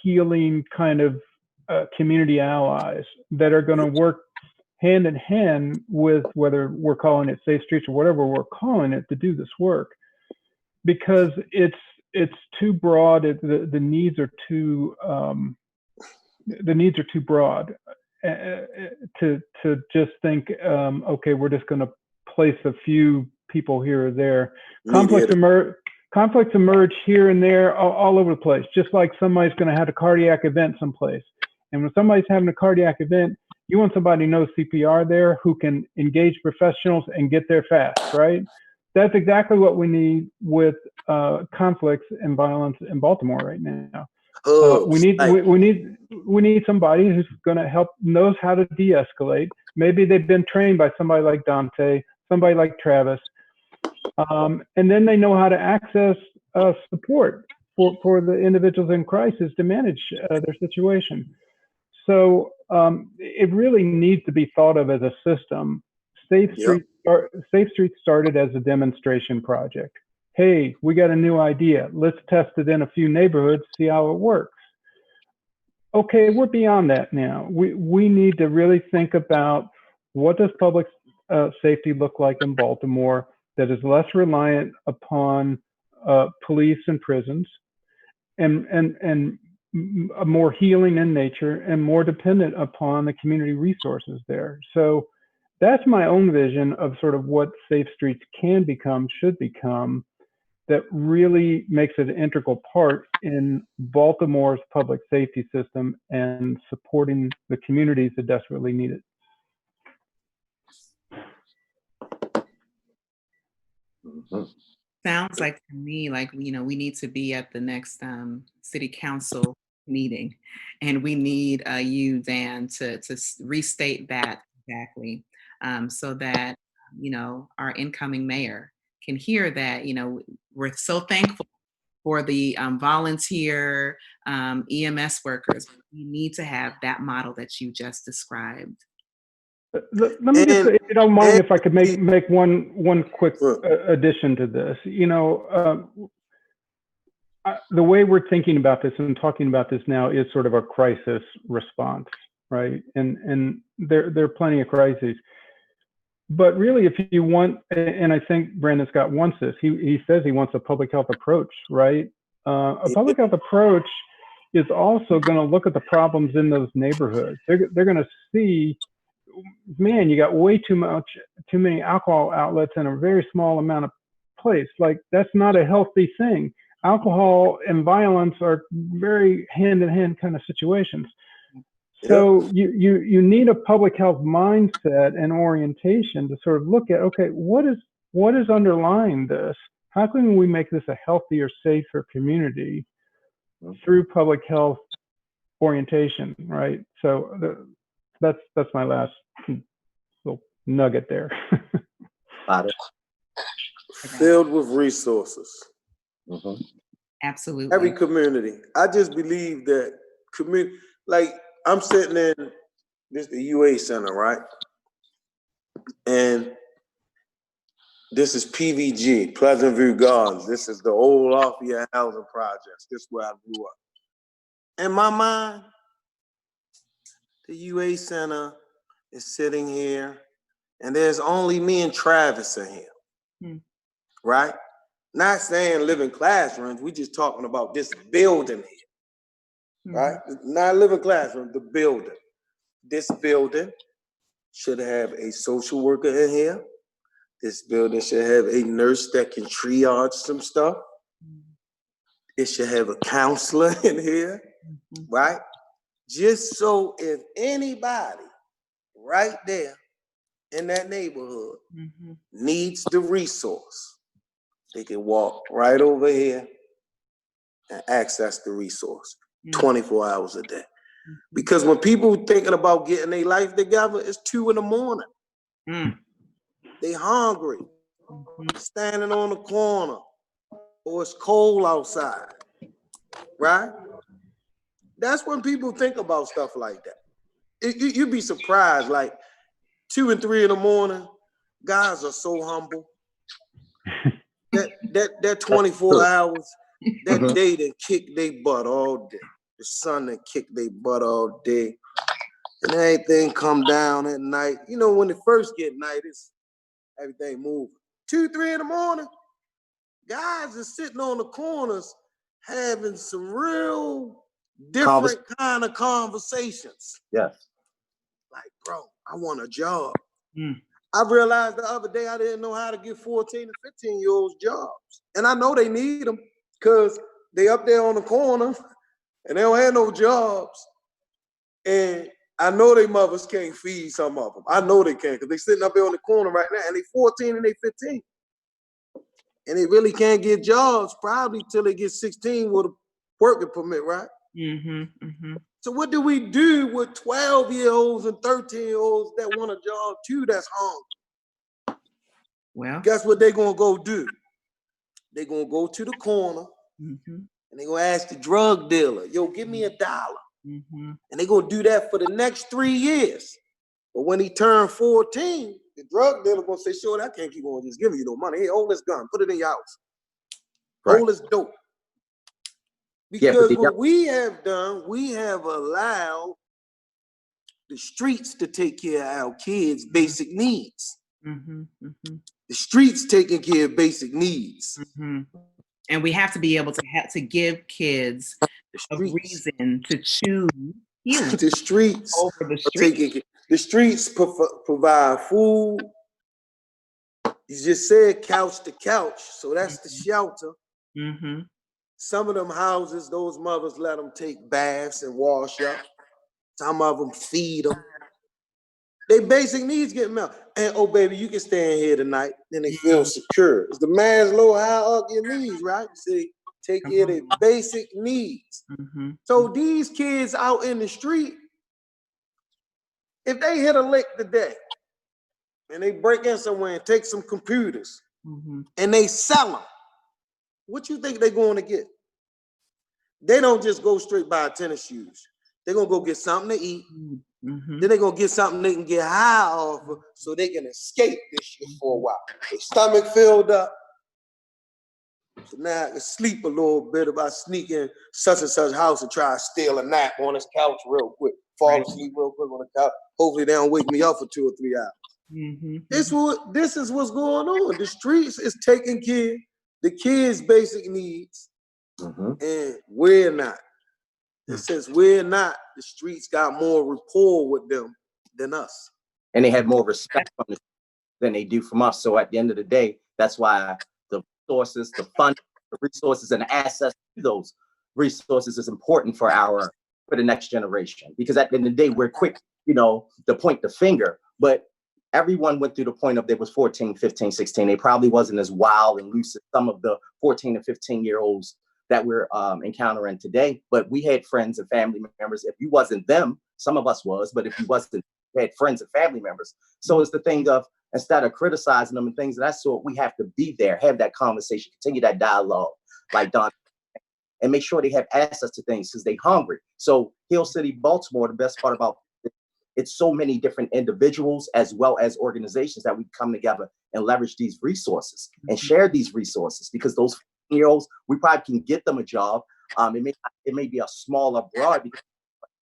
[SPEAKER 4] healing kind of community allies that are going to work hand in hand with, whether we're calling it Safe Streets or whatever we're calling it, to do this work, because it's too broad. The needs are too broad to just think, okay, we're just going to place a few people here or there. Conflicts emerge here and there, all over the place. Just like somebody's going to have a cardiac event someplace, and when somebody's having a cardiac event, you want somebody who knows CPR there, who can engage professionals and get there fast, right? That's exactly what we need with conflicts and violence in Baltimore right now. We need somebody who's going to help, knows how to de-escalate. Maybe they've been trained by somebody like Dante, somebody like Travis, and then they know how to access support for the individuals in crisis to manage their situation. So it really needs to be thought of as a system. Safe Street started as a demonstration project. Hey, we got a new idea. Let's test it in a few neighborhoods, see how it works. Okay, we're beyond that now. We need to really think about, what does public safety look like in Baltimore that is less reliant upon police and prisons, and more healing in nature, and more dependent upon the community resources there. So that's my own vision of sort of what Safe Streets can become, should become, that really makes it an integral part in Baltimore's public safety system and supporting the communities that desperately need it.
[SPEAKER 2] Sounds like to me like, we need to be at the next city council meeting, and we need you, Dan, to restate that exactly, so that our incoming mayor can hear that. We're so thankful for the volunteer EMS workers. We need to have that model that you just described.
[SPEAKER 4] Let me just say, if you don't mind, if I could make one quick addition to this. You know, the way we're thinking about this and talking about this now is sort of a crisis response, right? And there are plenty of crises. But really, if you want, and I think Brandon Scott wants this, he says he wants a public health approach, right? A public health approach is also going to look at the problems in those neighborhoods. They're going to see, man, you got way too many alcohol outlets in a very small amount of place. Like, that's not a healthy thing. Alcohol and violence are very hand-in-hand kind of situations. So you need a public health mindset and orientation to sort of look at, okay, what is underlying this? How can we make this a healthier, safer community through public health orientation, right? So that's my last little nugget there.
[SPEAKER 5] Filled with resources.
[SPEAKER 2] Absolutely.
[SPEAKER 5] Every community. I just believe that community, like, I'm sitting in the UA Center, right? And this is PVG, Pleasant View Gardens. This is the old Lafayette housing projects. This is where I grew up. In my mind, the UA Center is sitting here, and there's only me and Travis in here, right? Not saying living classrooms, we just talking about this building here, right? Not living classroom, the building. This building should have a social worker in here. This building should have a nurse that can triage some stuff. It should have a counselor in here, right? Just so if anybody right there in that neighborhood needs the resource, they can walk right over here and access the resource 24 hours a day. Because when people thinking about getting their life together, it's 2 a.m. They hungry, standing on the corner, or it's cold outside, right? That's when people think about stuff like that. You'd be surprised, like 2 and 3 in the morning, guys are so humble. That 24 hours, that day they kick their butt all day. The sun that kick their butt all day. And everything come down at night. You know, when it first get night, it's everything moving. 2, 3 in the morning, guys are sitting on the corners having some real different kind of conversations.
[SPEAKER 3] Yes.
[SPEAKER 5] Like, bro, I want a job. I realized the other day I didn't know how to get 14 and 15-year-olds jobs. And I know they need them because they up there on the corner and they don't have no jobs. And I know they mothers can't feed some of them. I know they can because they sitting up there on the corner right now and they 14 and they 15. And they really can't get jobs probably till they get 16 with a working permit, right? So what do we do with 12-year-olds and 13-year-olds that want a job too that's hungry?
[SPEAKER 2] Well,
[SPEAKER 5] guess what they're going to go do? They're going to go to the corner and they're going to ask the drug dealer, yo, give me $1. And they're going to do that for the next 3 years. But when he turned 14, the drug dealer going to say, sure, I can't keep on just giving you no money. Hey, hold this gun, put it in your house. Hold this dope. Because what we have done, we have allowed the streets to take care of our kids' basic needs. The streets taking care of basic needs.
[SPEAKER 2] And we have to be able to give kids a reason to choose healing.
[SPEAKER 5] The streets
[SPEAKER 2] over the streets.
[SPEAKER 5] The streets provide food. You just said couch to couch, so that's the shelter. Some of them houses, those mothers let them take baths and wash up. Some of them feed them. Their basic needs get met. And oh, baby, you can stay in here tonight. Then they feel secure. It's the Maslow hierarchy of needs, right? See, take care of their basic needs. So these kids out in the street, if they hit a lick today and they break in somewhere and take some computers and they sell them, what you think they're going to get? they don't just go straight buy tennis shoes. They're gonna go get something to eat.
[SPEAKER 2] Mm-hmm.
[SPEAKER 5] Then they're gonna get something they can get high off of so they can escape this shit for a while. Their stomach filled up. So now I can sleep a little bit if I sneak in such and such house and try to steal a nap on this couch real quick. Fall asleep real quick on the couch. Hopefully they don't wake me up for 2 or 3 hours.
[SPEAKER 2] Mm-hmm.
[SPEAKER 5] This is what's going on. The streets is taking care of the kids' basic needs, and we're not. And since we're not, the streets got more rapport with them than us.
[SPEAKER 3] And they have more respect from the than they do from us. So at the end of the day, that's why the resources, the fund, the resources and the access to those resources is important for the next generation. Because at the end of the day, we're quick, to point the finger, but everyone went through the point of they was 14, 15, 16. They probably wasn't as wild and loose as some of the 14 and 15-year-olds that we're encountering today. But we had friends and family members. If you wasn't them, some of us was, but if you wasn't, we had friends and family members. So it's the thing of, instead of criticizing them and things of that sort, we have to be there, have that conversation, continue that dialogue, like Don, and make sure they have access to things because they're hungry. So Hill City, Baltimore, the best part about it's so many different individuals as well as organizations that we come together and leverage these resources and share these resources, because those 15-year-olds, we probably can get them a job. It may be a smaller broad, because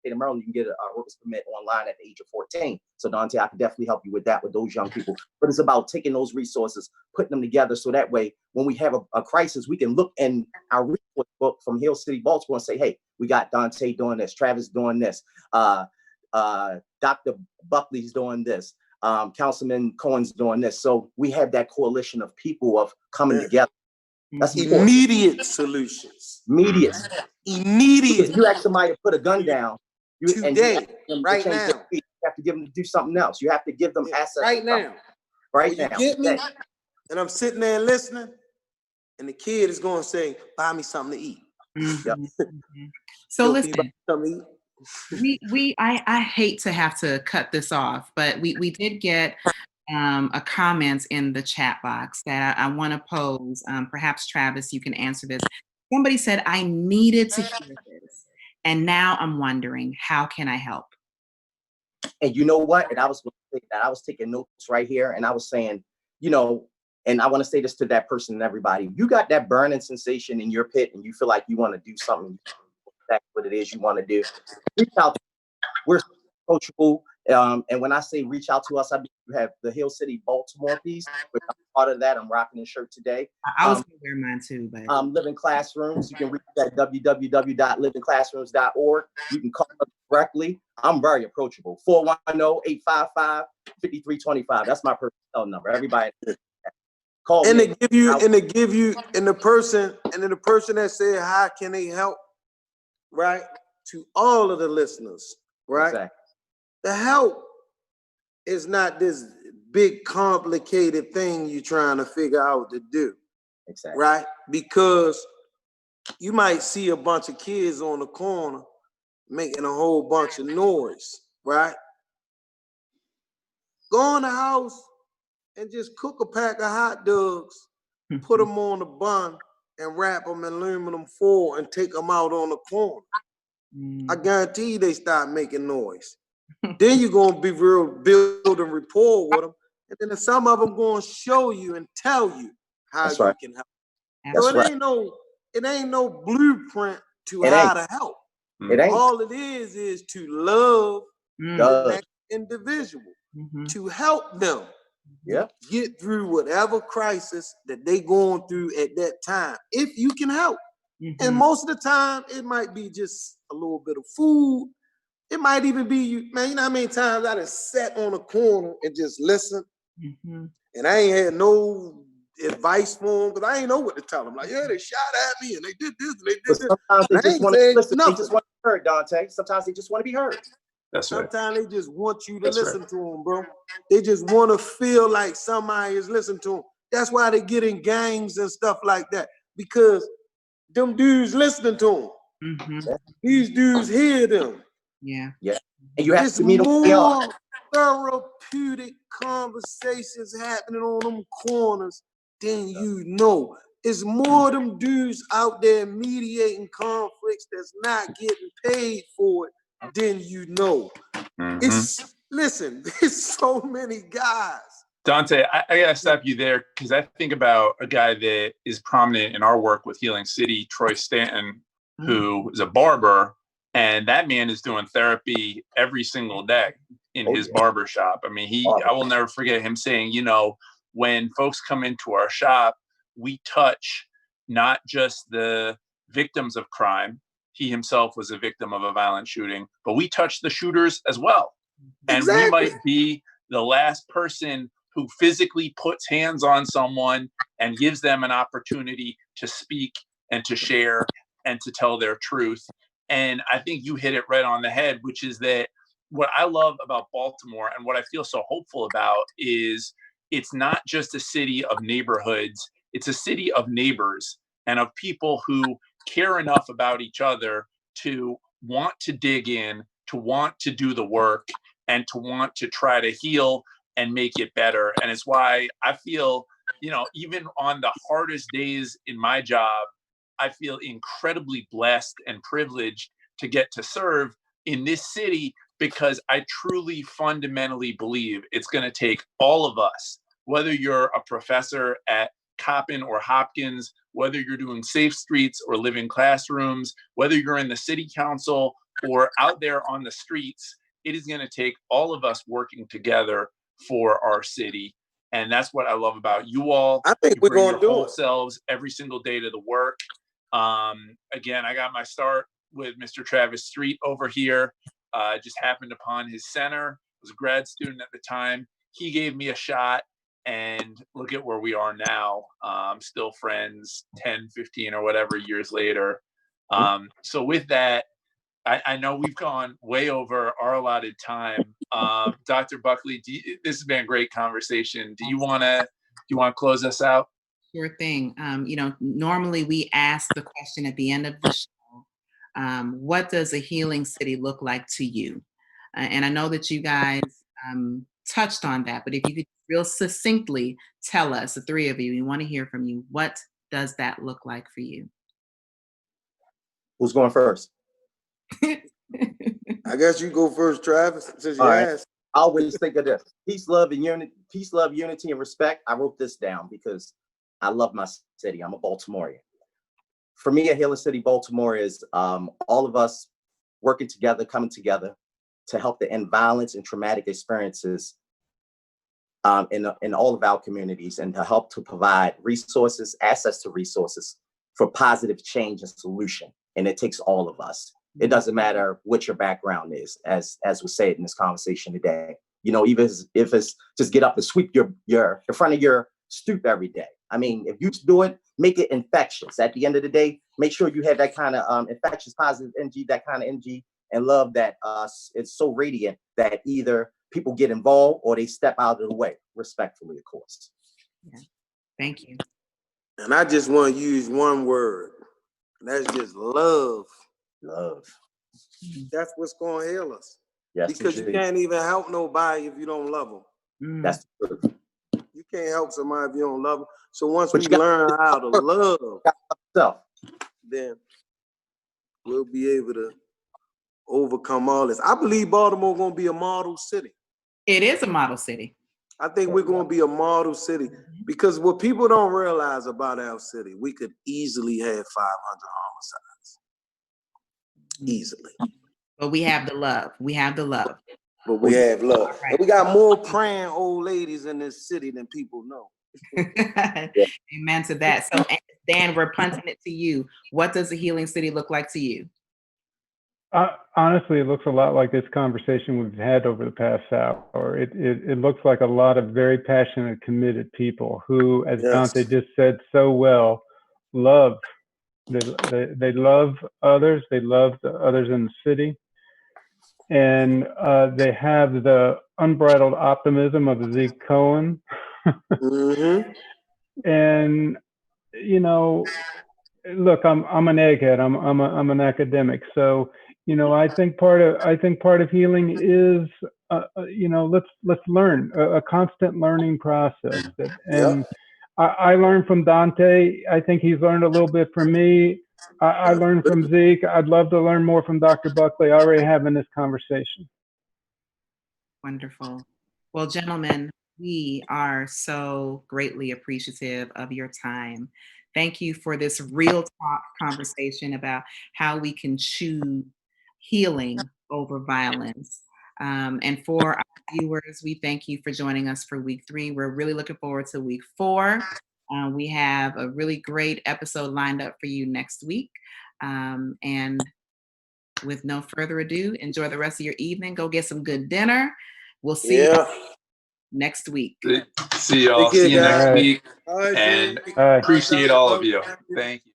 [SPEAKER 3] in Maryland, you can get a workers permit online at the age of 14. So Dante, I can definitely help you with that, with those young people. But it's about taking those resources, putting them together, so that way, when we have a crisis, we can look in our resource book from Hill City, Baltimore, and say, hey, we got Dante doing this, Travis doing this, Dr. Buckley's doing this, Councilman Cohen's doing this. So we have that coalition of people of coming together. That's important.
[SPEAKER 5] Immediate solutions.
[SPEAKER 3] Immediate.
[SPEAKER 5] Immediate.
[SPEAKER 3] You ask somebody to put a gun down
[SPEAKER 5] today, right now.
[SPEAKER 3] You have to give them to do something else. You have to give them access
[SPEAKER 5] right now.
[SPEAKER 3] Right
[SPEAKER 5] now.
[SPEAKER 3] now.
[SPEAKER 5] You get me? And I'm sitting there listening, and the kid is going to say, buy me something to eat.
[SPEAKER 2] Mm-hmm. So listen, I hate to have to cut this off, but we did get a comment in the chat box that I want to pose. Perhaps Travis, you can answer this. Somebody said, I needed to hear this, and now I'm wondering, how can I help?
[SPEAKER 3] And you know what? And I was going to say that I was taking notes right here, and I was saying, and I want to say this to that person and everybody: you got that burning sensation in your pit, and you feel like you want to do something. That's what it is you want to do. Reach out. We're coachable. And when I say reach out to us, I mean, you have the Hill City, Baltimore piece, which I'm part of that. I'm rocking the shirt today.
[SPEAKER 2] I was going to wear mine too, but
[SPEAKER 3] Living Classrooms. You can reach at www.livingclassrooms.org. You can call us directly. I'm very approachable. 410-855-5325. That's my personal cell number. Everybody call
[SPEAKER 5] and
[SPEAKER 3] me.
[SPEAKER 5] And the person that said, how can they help? Right? To all of the listeners, right?
[SPEAKER 3] Exactly.
[SPEAKER 5] The help is not this big complicated thing you're trying to figure out to do.
[SPEAKER 3] Exactly.
[SPEAKER 5] Right? Because you might see a bunch of kids on the corner making a whole bunch of noise, right? Go in the house and just cook a pack of hot dogs, put them on the bun, and wrap them in aluminum foil and take them out on the corner. I guarantee you they start making noise. Then you're going to be building rapport with them. And then some of them going to show you and tell you how
[SPEAKER 3] That's
[SPEAKER 5] you
[SPEAKER 3] right.
[SPEAKER 5] can help.
[SPEAKER 3] That's
[SPEAKER 5] So it ain't no blueprint to how to help.
[SPEAKER 3] It ain't.
[SPEAKER 5] All it is to love the next individual, to help them get through whatever crisis that they going through at that time, if you can help. And most of the time, it might be just a little bit of food. It might even be you, man. You know how many times I just sat on a corner and just listened, and I ain't had no advice for them because I ain't know what to tell them. Like, yeah, they shot at me and they did this and they did this.
[SPEAKER 3] Sometimes they just want to listen.
[SPEAKER 5] Nothing.
[SPEAKER 3] They just want to be heard, Dante. Sometimes they just want to be heard.
[SPEAKER 1] That's right.
[SPEAKER 5] Sometimes they just want you to listen to them, bro. They just want to feel like somebody is listening to them. That's why they get in gangs and stuff like that, because them dudes listening to them. These dudes hear them.
[SPEAKER 2] Yeah.
[SPEAKER 3] And you have
[SPEAKER 5] it's
[SPEAKER 3] to meet them where they are.
[SPEAKER 5] Therapeutic conversations happening on them corners than you know. it's more of them dudes out there mediating conflicts that's not getting paid for it than you know. It's listen, there's so many guys.
[SPEAKER 1] Dante, I gotta stop you there because I think about a guy that is prominent in our work with Healing City, Troy Stanton, who is a barber, and that man is doing therapy every single day in his barber shop. I mean, I will never forget him saying, you know, when folks come into our shop, we touch not just the victims of crime. He himself was a victim of a violent shooting, but we touch the shooters as well. And we might be the last person who physically puts hands on someone and gives them an opportunity to speak and to share and to tell their truth. And I think you hit it right on the head, which is that what I love about Baltimore and what I feel so hopeful about is it's not just a city of neighborhoods, it's a city of neighbors and of people who care enough about each other to want to dig in, to want to do the work, and to want to try to heal and make it better. And it's why I feel, you know, even on the hardest days in my job, I feel incredibly blessed and privileged to get to serve in this city because I truly fundamentally believe it's going to take all of us, whether you're a professor at Coppin or Hopkins, whether you're doing safe streets or living classrooms, whether you're in the city council or out there on the streets, it is going to take all of us working together for our city. And that's what I love about you all.
[SPEAKER 5] I think
[SPEAKER 1] you
[SPEAKER 5] we're
[SPEAKER 1] bring
[SPEAKER 5] going
[SPEAKER 1] your
[SPEAKER 5] to do
[SPEAKER 1] whole
[SPEAKER 5] it
[SPEAKER 1] selves every single day to the work. Again, I got my start with Mr. Travis Street over here. Just happened upon his center. I was a grad student at the time. He gave me a shot. And look at where we are now. Still friends 10, 15 or whatever years later. So with that, I know we've gone way over our allotted time. Dr. Buckley, this has been a great conversation. Do you want to close us out?
[SPEAKER 2] Sure thing. You know, normally we ask the question at the end of the show, what does a healing city look like to you? And I know that you guys touched on that, but if you could real succinctly tell us, the three of you, we want to hear from you. What does that look like for you?
[SPEAKER 3] Who's going first?
[SPEAKER 5] I guess you go first, Travis, since you asked.
[SPEAKER 3] I always think of this: peace, love, and unity. Peace, love, unity, and respect. I wrote this down because I love my city. I'm a Baltimorean. For me, a healing city, Baltimore, is all of us working together, coming together to help to end violence and traumatic experiences in all of our communities, and to help to provide resources, access to resources for positive change and solution. And it takes all of us. It doesn't matter what your background is, as was said in this conversation today. You know, even if it's just get up and sweep the front of your stoop every day. I mean, if you do it, make it infectious. At the end of the day, make sure you have that kind of infectious, positive energy, that kind of energy and love that it's so radiant that either people get involved or they step out of the way, respectfully, of course.
[SPEAKER 2] Yeah. Thank you.
[SPEAKER 5] And I just want to use one word, and that's just love.
[SPEAKER 3] Love.
[SPEAKER 5] That's what's going to heal us.
[SPEAKER 3] Yes,
[SPEAKER 5] because you can't even help nobody if you don't love them.
[SPEAKER 3] That's the truth.
[SPEAKER 5] You can't help somebody if you don't love them. So once we learn how to love
[SPEAKER 3] yourself,
[SPEAKER 5] then we'll be able to overcome all this. I believe Baltimore going to be a model city.
[SPEAKER 2] It is a model city.
[SPEAKER 5] I think we're going to be a model city because what people don't realize about our city, we could easily have 500 homicides. Easily.
[SPEAKER 2] But we have the love. We have the love.
[SPEAKER 5] But we have love. Right. And we got more praying old ladies in this city than people know.
[SPEAKER 2] Amen to that. So Dan, we're punting it to you. What does a healing city look like to you?
[SPEAKER 4] Honestly, it looks a lot like this conversation we've had over the past hour. It looks like a lot of very passionate, committed people who, as Dante just said so well, love. They love others. They love the others in the city. And they have the unbridled optimism of Zeke Cohen. And, you know, look, I'm an egghead. I'm an academic. So, you know, I think part of healing is, you know, let's learn, a constant learning process. And I learned from Dante. I think he's learned a little bit from me. I learned from Zeke. I'd love to learn more from Dr. Buckley. Already having this conversation.
[SPEAKER 2] Wonderful. Well, gentlemen, we are so greatly appreciative of your time. Thank you for this real talk conversation about how we can choose healing over violence. And for our viewers, we thank you for joining us for week 3. We're really looking forward to week 4. We have a really great episode lined up for you next week. And with no further ado, enjoy the rest of your evening. Go get some good dinner. We'll see you next week.
[SPEAKER 1] See y'all.
[SPEAKER 5] Take care,
[SPEAKER 1] See you next
[SPEAKER 5] guys.
[SPEAKER 1] week.
[SPEAKER 5] All right,
[SPEAKER 1] And
[SPEAKER 5] Zeke.
[SPEAKER 4] All right.
[SPEAKER 1] appreciate all of you. Thank you.